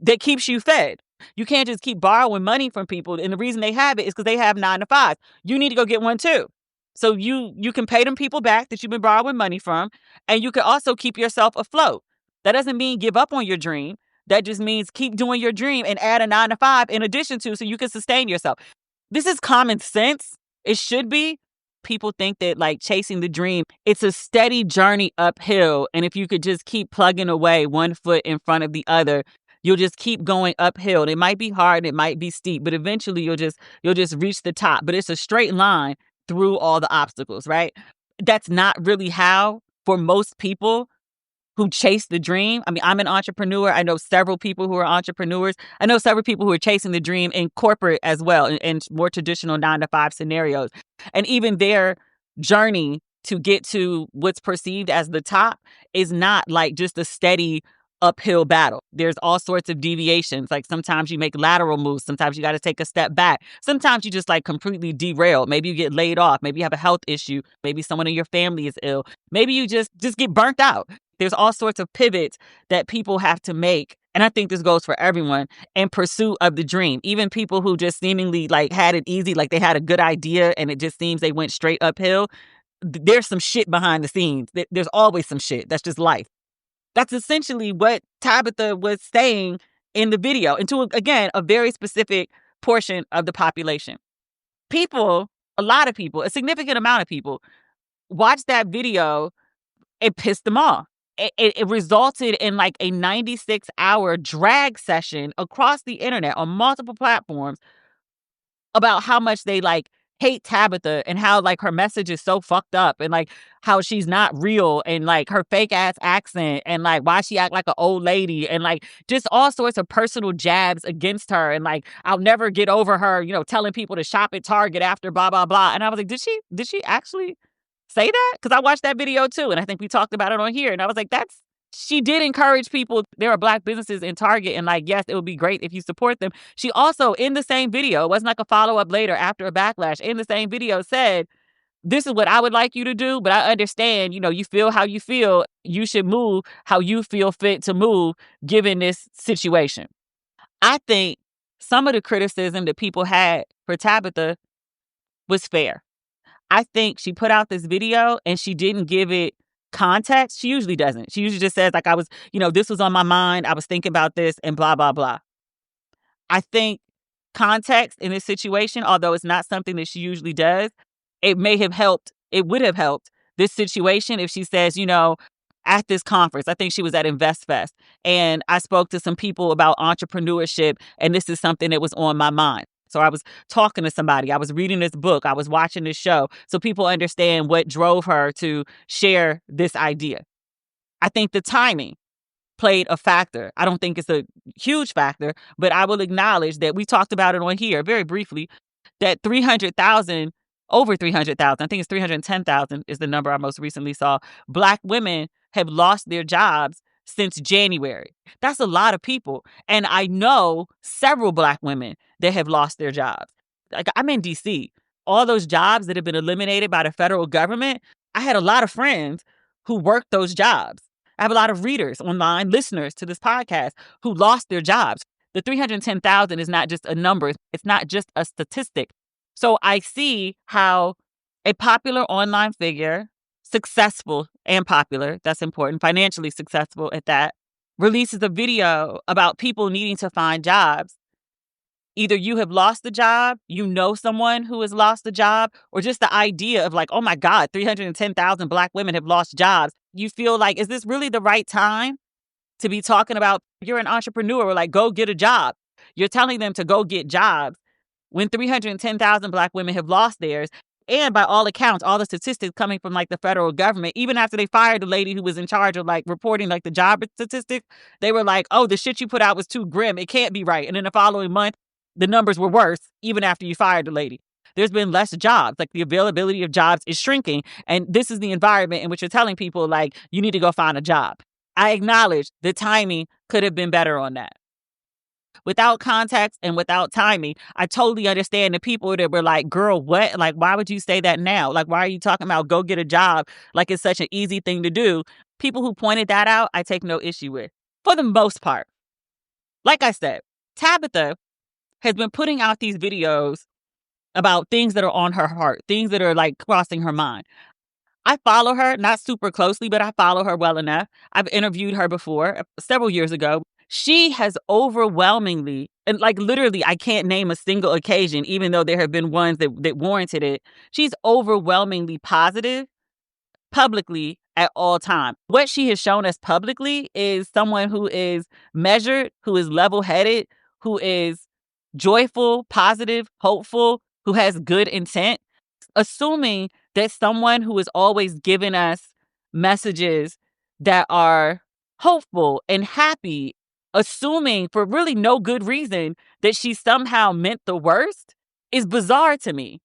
that keeps you fed. You can't just keep borrowing money from people. And the reason they have it is because they have 9 to 5. You need to go get one too. So you can pay them people back that you've been borrowing money from, and you can also keep yourself afloat. That doesn't mean give up on your dream. That just means keep doing your dream and add a 9 to 5 in addition to, so you can sustain yourself. This is common sense. It should be. People think that, like, chasing the dream, it's a steady journey uphill. And if you could just keep plugging away one foot in front of the other, you'll just keep going uphill. It might be hard, it might be steep, but eventually you'll just reach the top. But it's a straight line through all the obstacles, right? That's not really how, for most people who chase the dream. I mean, I'm an entrepreneur. I know several people who are entrepreneurs. I know several people who are chasing the dream in corporate as well, in more traditional 9 to 5 scenarios. And even their journey to get to what's perceived as the top is not like just a steady uphill battle. There's all sorts of deviations. Like, sometimes you make lateral moves. Sometimes you got to take a step back. Sometimes you just like completely derail. Maybe you get laid off. Maybe you have a health issue. Maybe someone in your family is ill. Maybe you just get burnt out. There's all sorts of pivots that people have to make. And I think this goes for everyone in pursuit of the dream. Even people who just seemingly like had it easy, like they had a good idea and it just seems they went straight uphill. There's some shit behind the scenes. There's always some shit. That's just life. That's essentially what Tabitha was saying in the video, and to, again, a very specific portion of the population. People, a lot of people, a significant amount of people watched that video. It pissed them off. It resulted in like a 96-hour drag session across the internet on multiple platforms about how much they like hate Tabitha and how like her message is so fucked up and like how she's not real and like her fake ass accent and like why she act like an old lady and like just all sorts of personal jabs against her and like I'll never get over her, telling people to shop at Target after blah blah blah. And I was like, did she actually say that? Because I watched that video too, and I think we talked about it on here, and I was like, she did encourage people. There are Black businesses in Target, and like, yes, it would be great if you support them. She also, in the same video, it wasn't like a follow-up later after a backlash, in the same video said, this is what I would like you to do, but I understand, you feel how you feel. You should move how you feel fit to move given this situation. I think some of the criticism that people had for Tabitha was fair. I think she put out this video and she didn't give it context. She usually doesn't. She usually just says, like, I was, this was on my mind. I was thinking about this and blah, blah, blah. I think context in this situation, although it's not something that she usually does, it would have helped this situation if she says, at this conference, I think she was at InvestFest, and I spoke to some people about entrepreneurship, and this is something that was on my mind. So I was talking to somebody, I was reading this book, I was watching this show, so people understand what drove her to share this idea. I think the timing played a factor. I don't think it's a huge factor, but I will acknowledge that we talked about it on here very briefly, that over 300,000, I think it's 310,000 is the number I most recently saw, Black women have lost their jobs since January. That's a lot of people. And I know several Black women that have lost their jobs. Like, I'm in DC. All those jobs that have been eliminated by the federal government, I had a lot of friends who worked those jobs. I have a lot of readers online, listeners to this podcast who lost their jobs. The 310,000 is not just a number. It's not just a statistic. So I see how a popular online figure, successful and popular, that's important, financially successful at that, releases a video about people needing to find jobs. Either you have lost the job, you know someone who has lost the job, or just the idea of like, oh my God, 310,000 Black women have lost jobs. You feel like, is this really the right time to be talking about, you're an entrepreneur, or like, go get a job. You're telling them to go get jobs when 310,000 Black women have lost theirs. And by all accounts, all the statistics coming from like the federal government, even after they fired the lady who was in charge of like reporting like the job statistics, they were like, oh, the shit you put out was too grim. It can't be right. And then the following month, the numbers were worse, even after you fired the lady. There's been less jobs. Like, the availability of jobs is shrinking. And this is the environment in which you're telling people, like, you need to go find a job. I acknowledge the timing could have been better on that. Without context and without timing, I totally understand the people that were like, girl, what? Like, why would you say that now? Like, why are you talking about go get a job like it's such an easy thing to do? People who pointed that out, I take no issue with, for the most part. Like I said, Tabitha has been putting out these videos about things that are on her heart, things that are like crossing her mind. I follow her, not super closely, but I follow her well enough. I've interviewed her before, several years ago. She has overwhelmingly, and like literally, I can't name a single occasion, even though there have been ones that warranted it. She's overwhelmingly positive publicly at all times. What she has shown us publicly is someone who is measured, who is level-headed, who is joyful, positive, hopeful, who has good intent. Assuming that someone who is always giving us messages that are hopeful and happy, assuming for really no good reason that she somehow meant the worst, is bizarre to me.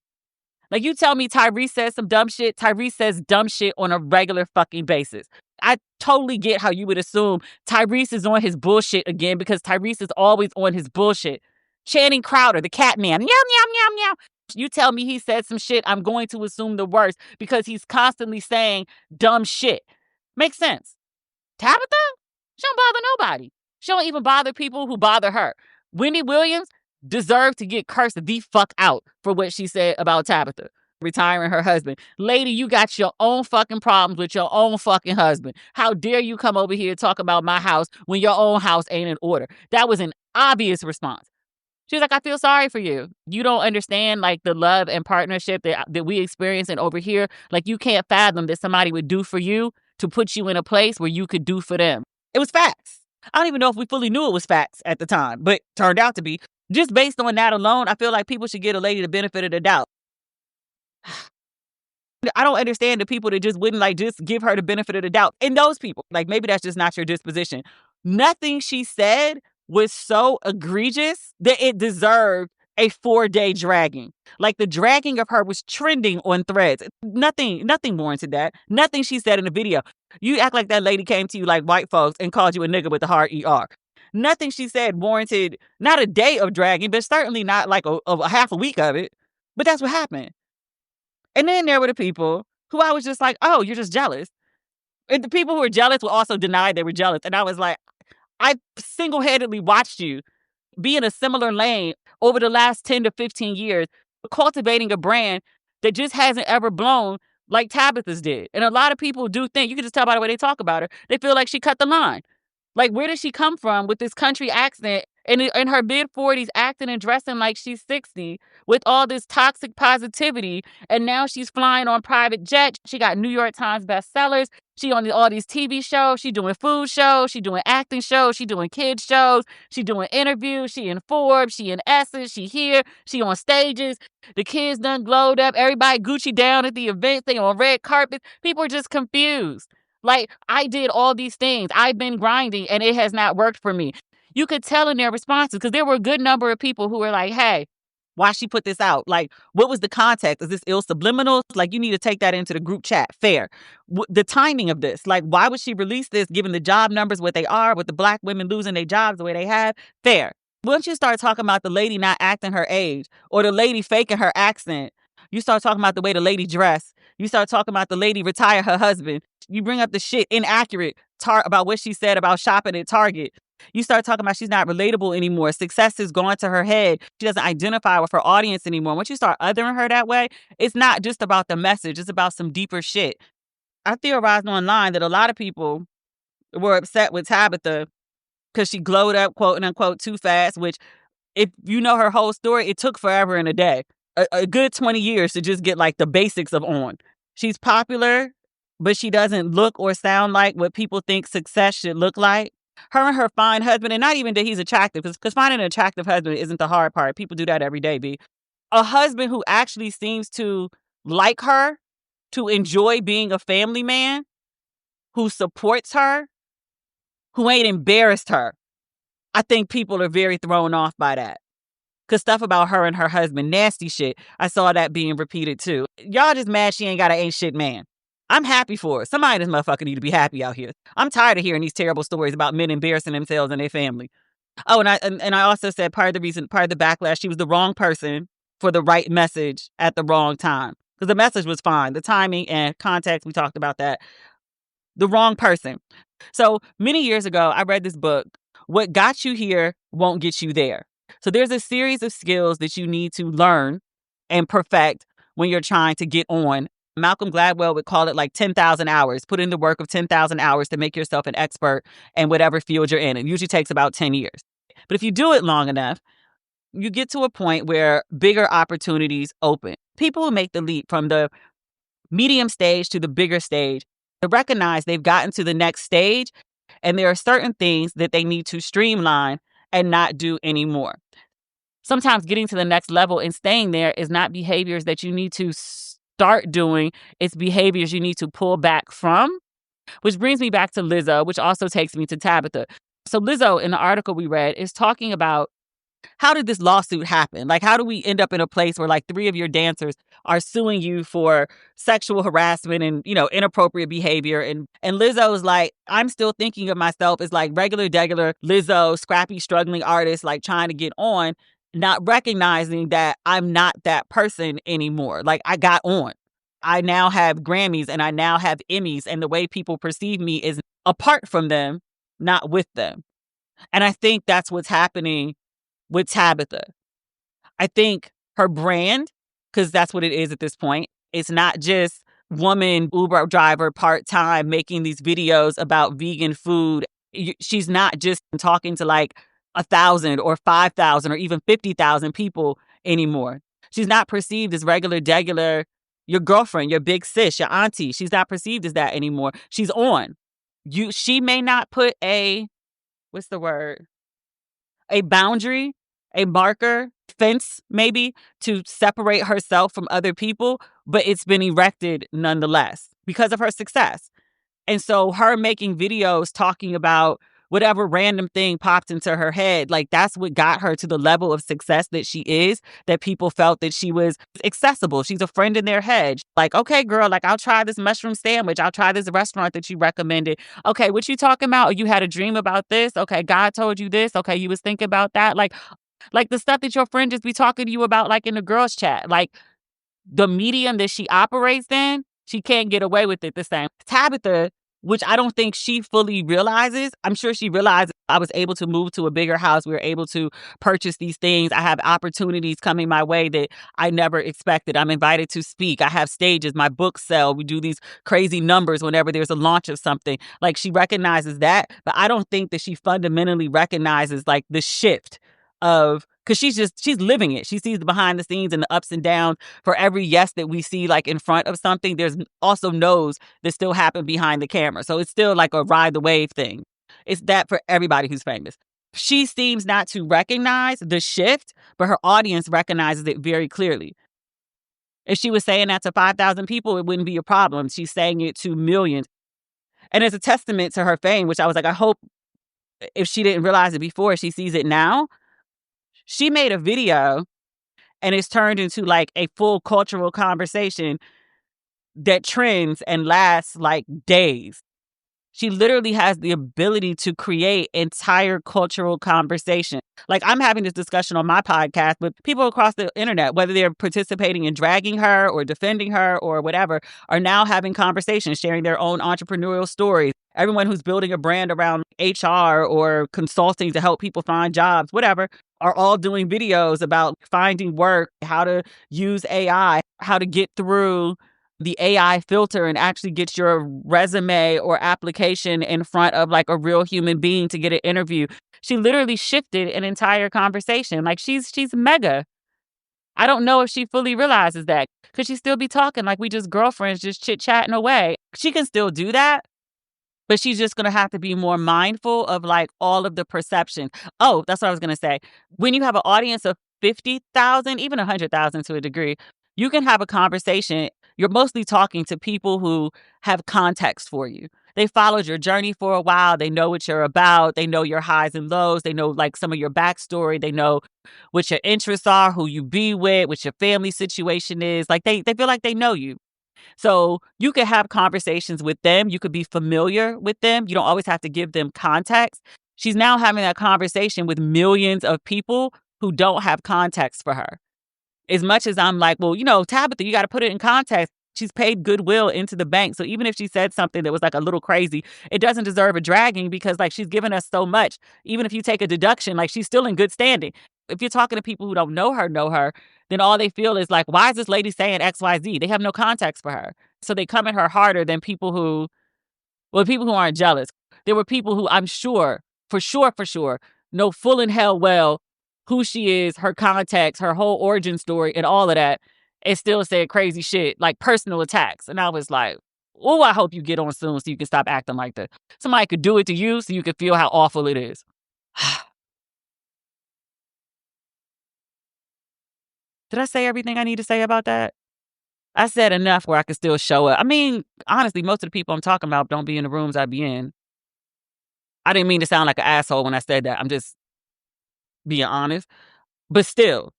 Like, you tell me Tyrese says some dumb shit. Tyrese says dumb shit on a regular fucking basis. I totally get how you would assume Tyrese is on his bullshit again, because Tyrese is always on his bullshit. Channing Crowder, the cat man, meow, meow, meow, meow. You tell me he said some shit, I'm going to assume the worst, because he's constantly saying dumb shit. Makes sense. Tabitha? She don't bother nobody. She don't even bother people who bother her. Wendy Williams deserved to get cursed the fuck out for what she said about Tabitha retiring her husband. Lady, you got your own fucking problems with your own fucking husband. How dare you come over here and talk about my house when your own house ain't in order? That was an obvious response. She was like, I feel sorry for you. You don't understand, like, the love and partnership that we experience and over here. Like, you can't fathom that somebody would do for you to put you in a place where you could do for them. It was facts. I don't even know if we fully knew it was facts at the time, but turned out to be. Just based on that alone, I feel like people should give a lady the benefit of the doubt. I don't understand the people that just wouldn't, like, just give her the benefit of the doubt. And those people, like, maybe that's just not your disposition. Nothing she said was so egregious that it deserved a 4-day dragging. Like, the dragging of her was trending on Threads. Nothing warranted that. Nothing she said in the video. You act like that lady came to you like white folks and called you a nigga with the hard ER. Nothing she said warranted not a day of dragging, but certainly not like a half a week of it. But that's what happened. And then there were the people who I was just like, oh, you're just jealous. And the people who were jealous will also deny they were jealous. And I was like, I single-handedly watched you be in a similar lane over the last 10 to 15 years, cultivating a brand that just hasn't ever blown like Tabitha's did. And a lot of people do think, you can just tell by the way they talk about her, they feel like she cut the line. Like, where did she come from with this country accent and in her mid-40s acting and dressing like she's 60 with all this toxic positivity? And now she's flying on private jets. She got New York Times bestsellers. She on all these TV shows. She doing food shows. She doing acting shows. She doing kids shows. She doing interviews. She in Forbes. She in Essence. She here. She on stages. The kids done glowed up. Everybody Gucci down at the events. They on red carpets. People are just confused. Like, I did all these things. I've been grinding and it has not worked for me. You could tell in their responses, because there were a good number of people who were like, hey, why she put this out? Like, what was the context? Is this ill subliminal? Like, you need to take that into the group chat. Fair. The timing of this, like, why would she release this given the job numbers what they are, with the Black women losing their jobs the way they have? Fair. Once you start talking about the lady not acting her age or the lady faking her accent, you start talking about the way the lady dressed. You start talking about the lady retire her husband. You bring up the shit inaccurate about what she said about shopping at Target. You start talking about she's not relatable anymore. Success is gone to her head. She doesn't identify with her audience anymore. Once you start othering her that way, it's not just about the message. It's about some deeper shit. I theorized online that a lot of people were upset with Tabitha because she glowed up, quote unquote, too fast, which if you know her whole story, it took forever and a day. A good 20 years to just get like the basics of on. She's popular, but she doesn't look or sound like what people think success should look like. Her and her fine husband, and not even that he's attractive, because finding an attractive husband isn't the hard part. People do that every day, B. A husband who actually seems to like her, to enjoy being a family man, who supports her, who ain't embarrassed her. I think people are very thrown off by that. Because stuff about her and her husband, nasty shit, I saw that being repeated too. Y'all just mad she ain't got an ain't shit man. I'm happy for her. Somebody in this motherfucker need to be happy out here. I'm tired of hearing these terrible stories about men embarrassing themselves and their family. Oh, and I also said part of the backlash, she was the wrong person for the right message at the wrong time. Because the message was fine. The timing and context, we talked about that. The wrong person. So many years ago, I read this book, What Got You Here Won't Get You There. So there's a series of skills that you need to learn and perfect when you're trying to get on. Malcolm Gladwell would call it like 10,000 hours. Put in the work of 10,000 hours to make yourself an expert in whatever field you're in. It usually takes about 10 years. But if you do it long enough, you get to a point where bigger opportunities open. People who make the leap from the medium stage to the bigger stage, they recognize they've gotten to the next stage and there are certain things that they need to streamline and not do anymore. Sometimes getting to the next level and staying there is not behaviors that you need to start doing. It's behaviors you need to pull back from, which brings me back to Lizzo, which also takes me to Tabitha. So Lizzo, in the article we read, is talking about how did this lawsuit happen? Like, how do we end up in a place where like 3 of your dancers are suing you for sexual harassment and, inappropriate behavior? And Lizzo's like, I'm still thinking of myself as like regular Lizzo, scrappy, struggling artist, like trying to get on, not recognizing that I'm not that person anymore. Like, I got on. I now have Grammys and I now have Emmys, and the way people perceive me is apart from them, not with them. And I think that's what's happening with Tabitha. I think her brand, because that's what it is at this point, it's not just woman Uber driver part-time making these videos about vegan food. She's not just talking to like 1,000 or 5,000 or even 50,000 people anymore. She's not perceived as regular, your girlfriend, your big sis, your auntie. She's not perceived as that anymore. She's on. She may not put a boundary, a marker, fence maybe, to separate herself from other people, but it's been erected nonetheless because of her success. And so her making videos talking about whatever random thing popped into her head, like that's what got her to the level of success that she is, that people felt that she was accessible. She's a friend in their head. Like, okay, girl, like I'll try this mushroom sandwich. I'll try this restaurant that you recommended. Okay, what you talking about? Oh, you had a dream about this? Okay, God told you this? Okay, you was thinking about that? Like the stuff that your friend just be talking to you about, like in the girls chat. Like the medium that she operates in, she can't get away with it the same. Tabitha, which I don't think she fully realizes. I'm sure she realizes I was able to move to a bigger house. We were able to purchase these things. I have opportunities coming my way that I never expected. I'm invited to speak. I have stages. My books sell. We do these crazy numbers whenever there's a launch of something. Like she recognizes that, but I don't think that she fundamentally recognizes like the shift of, because she's living it. She sees the behind the scenes and the ups and downs. For every yes that we see like in front of something, there's also no's that still happen behind the camera. So it's still like a ride the wave thing. It's that for everybody who's famous. She seems not to recognize the shift, but her audience recognizes it very clearly. If she was saying that to 5,000 people, it wouldn't be a problem. She's saying it to millions. And it's a testament to her fame, which I was like, I hope if she didn't realize it before, she sees it now. She made a video and it's turned into like a full cultural conversation that trends and lasts like days. She literally has the ability to create entire cultural conversation. Like, I'm having this discussion on my podcast with people across the internet, whether they're participating in dragging her or defending her or whatever, are now having conversations, sharing their own entrepreneurial stories. Everyone who's building a brand around HR or consulting to help people find jobs, whatever, are all doing videos about finding work, how to use AI, how to get through the AI filter and actually get your resume or application in front of like a real human being to get an interview. She literally shifted an entire conversation. Like, she's mega. I don't know if she fully realizes that. Could she still be talking like we just girlfriends, just chit-chatting away? She can still do that, but she's just going to have to be more mindful of like all of the perception. Oh, that's what I was going to say. When you have an audience of 50,000, even 100,000 to a degree, you can have a conversation. You're mostly talking to people who have context for you. They followed your journey for a while. They know what you're about. They know your highs and lows. They know like some of your backstory. They know what your interests are, who you be with, what your family situation is. Like they feel like they know you. So you could have conversations with them. You could be familiar with them. You don't always have to give them context. She's now having that conversation with millions of people who don't have context for her. As much as I'm like, well, you know, Tabitha, you got to put it in context. She's paid goodwill into the bank. So even if she said something that was like a little crazy, it doesn't deserve a dragging because like she's given us so much. Even if you take a deduction, like she's still in good standing. If you're talking to people who don't know her, then all they feel is like, why is this lady saying X, Y, Z? They have no context for her. So they come at her harder than people who aren't jealous. There were people who I'm sure, for sure, know full and hell well who she is, her context, her whole origin story, and all of that, and still said crazy shit, like personal attacks. And I was like, oh, I hope you get on soon so you can stop acting like that. Somebody could do it to you so you could feel how awful it is. Did I say everything I need to say about that? I said enough where I could still show up. I mean, honestly, most of the people I'm talking about don't be in the rooms I be in. I didn't mean to sound like an asshole when I said that. I'm just being honest. But still,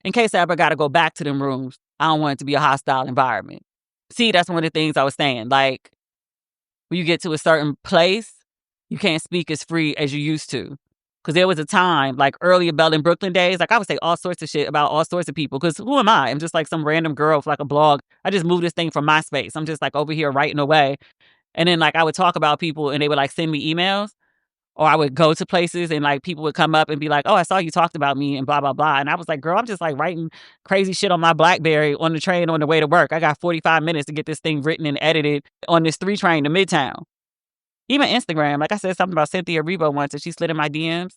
in case I ever got to go back to them rooms, I don't want it to be a hostile environment. See, that's one of the things I was saying. Like, when you get to a certain place, you can't speak as free as you used to. Because there was a time, like earlier Bell in Brooklyn days, like I would say all sorts of shit about all sorts of people. Because who am I? I'm just like some random girl with like a blog. I just moved this thing from MySpace. I'm just like over here writing away. And then like I would talk about people and they would like send me emails. Or I would go to places and like people would come up and be like, oh, I saw you talked about me and blah, blah, blah. And I was like, girl, I'm just like writing crazy shit on my BlackBerry on the train on the way to work. I got 45 minutes to get this thing written and edited on this 3 train to Midtown. Even Instagram, like I said something about Cynthia Erivo once and she slid in my DMs.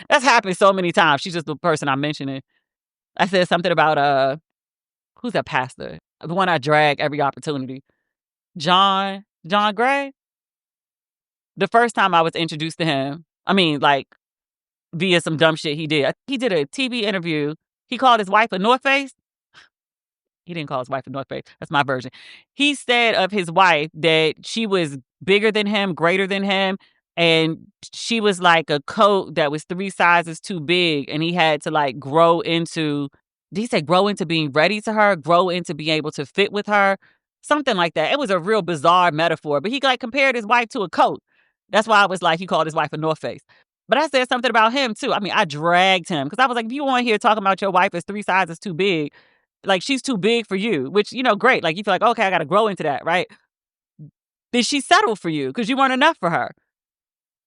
That's happened so many times. She's just the person I'm mentioning. I said something about, who's that pastor? The one I drag every opportunity. John Gray? The first time I was introduced to him, I mean, like, via some dumb shit he did. He did a TV interview. He called his wife a North Face. He didn't call his wife a North Face. That's my version. He said of his wife that she was bigger than him, greater than him, and she was like a coat that was 3 sizes too big, and he had to like grow into, did he say grow into being ready to her, grow into being able to fit with her? Something like that. It was a real bizarre metaphor, but he like compared his wife to a coat. That's why I was like, he called his wife a North Face. But I said something about him too. I mean, I dragged him because I was like, if you want here talking about your wife is 3 sizes too big, like she's too big for you, which, you know, great. Like you feel like, okay, I got to grow into that, right? Did she settle for you because you weren't enough for her?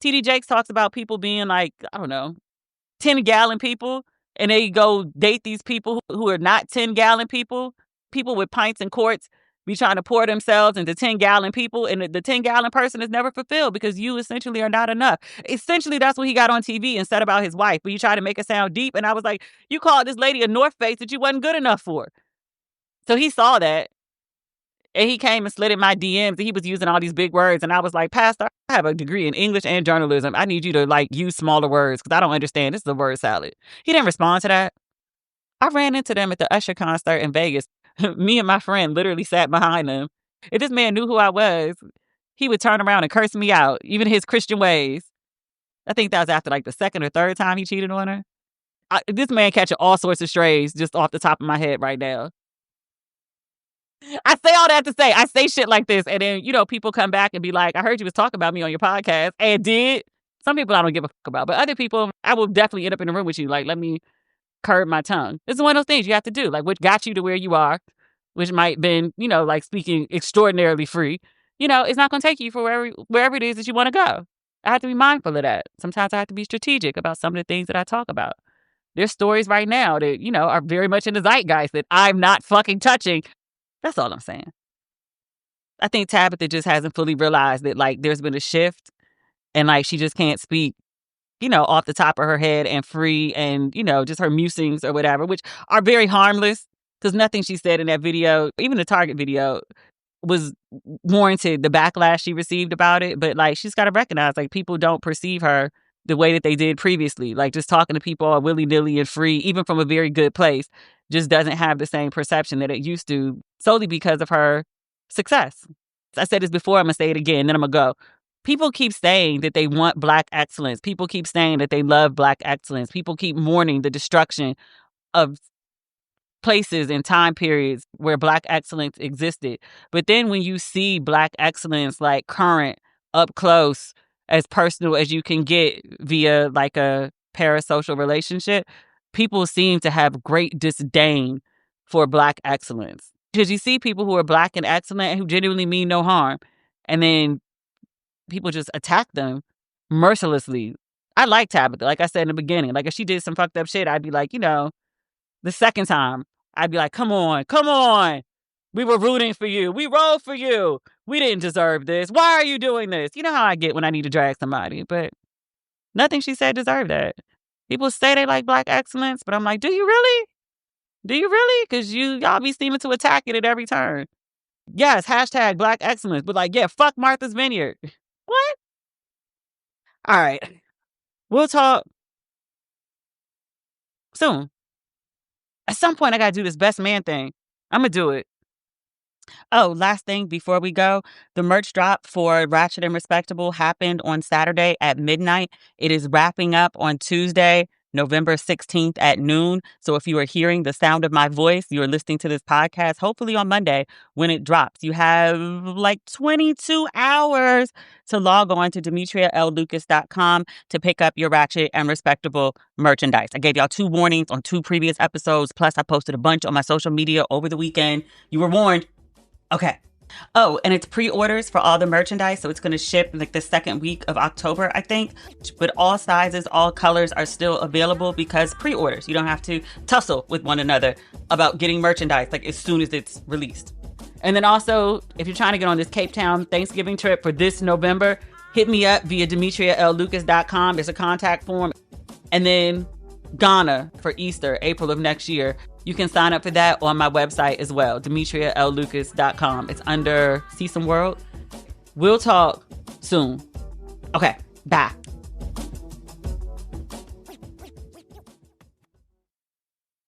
TD Jakes talks about people being like, I don't know, 10-gallon people. And they go date these people who are not 10-gallon people. People with pints and quarts be trying to pour themselves into 10-gallon people. And the 10-gallon person is never fulfilled because you essentially are not enough. Essentially, that's what he got on TV and said about his wife. But you try to make it sound deep. And I was like, you called this lady a North Face that you wasn't good enough for. So he saw that. And he came and slid in my DMs and he was using all these big words. And I was like, Pastor, I have a degree in English and journalism. I need you to like use smaller words because I don't understand. This is a word salad. He didn't respond to that. I ran into them at the Usher concert in Vegas. Me and my friend literally sat behind them. If this man knew who I was, he would turn around and curse me out, even his Christian ways. I think that was after like the 2nd or 3rd time he cheated on her. This man catching all sorts of strays just off the top of my head right now. I say all that to say, I say shit like this, and then, people come back and be like, I heard you was talking about me on your podcast, and did. Some people I don't give a fuck about, but other people, I will definitely end up in the room with you. Like, let me curb my tongue. It's one of those things you have to do. Like, what got you to where you are, which might have been, like speaking extraordinarily free, it's not going to take you for wherever it is that you want to go. I have to be mindful of that. Sometimes I have to be strategic about some of the things that I talk about. There's stories right now that, are very much in the zeitgeist that I'm not fucking touching. That's all I'm saying. I think Tabitha just hasn't fully realized that, like, there's been a shift and, like, she just can't speak, off the top of her head and free and, just her musings or whatever, which are very harmless because nothing she said in that video, even the Target video, was warranted the backlash she received about it. But, like, she's got to recognize, like, people don't perceive her the way that they did previously. Like, just talking to people all willy-nilly and free, even from a very good place, just doesn't have the same perception that it used to, solely because of her success. I said this before, I'm going to say it again, then I'm going to go. People keep saying that they want Black excellence. People keep saying that they love Black excellence. People keep mourning the destruction of places and time periods where Black excellence existed. But then when you see Black excellence, like, current, up close, as personal as you can get via, like, a parasocial relationship, people seem to have great disdain for Black excellence. Because you see people who are Black and excellent and who genuinely mean no harm. And then people just attack them mercilessly. I like Tabitha, like I said in the beginning. Like, if she did some fucked up shit, I'd be like, the second time, I'd be like, come on. We were rooting for you. We rolled for you. We didn't deserve this. Why are you doing this? You know how I get when I need to drag somebody. But nothing she said deserved that. People say they like Black excellence, but I'm like, do you really? Do you really? Because y'all be seeming to attack it at every turn. Yes, hashtag Black excellence. But, like, yeah, fuck Martha's Vineyard. What? All right. We'll talk soon. At some point, I got to do this best man thing. I'm going to do it. Oh, last thing before we go, the merch drop for Ratchet and Respectable happened on Saturday at midnight. It is wrapping up on Tuesday, November 16th at noon. So if you are hearing the sound of my voice, you are listening to this podcast, hopefully on Monday when it drops. You have like 22 hours to log on to DemetriaLLucas.com to pick up your Ratchet and Respectable merchandise. I gave y'all 2 warnings on 2 previous episodes. Plus, I posted a bunch on my social media over the weekend. You were warned. Okay. Oh, and it's pre-orders for all the merchandise, so it's going to ship like the second week of October, I think. But all sizes, all colors are still available because pre-orders. You don't have to tussle with one another about getting merchandise like as soon as it's released. And then also, if you're trying to get on this Cape Town Thanksgiving trip for this November, hit me up via DemetriaLLucas.com. There's a contact form. And then Ghana for Easter, April of next year. You can sign up for that on my website as well, DemetriaLLucas.com. It's under See Some World. We'll talk soon. Okay, bye.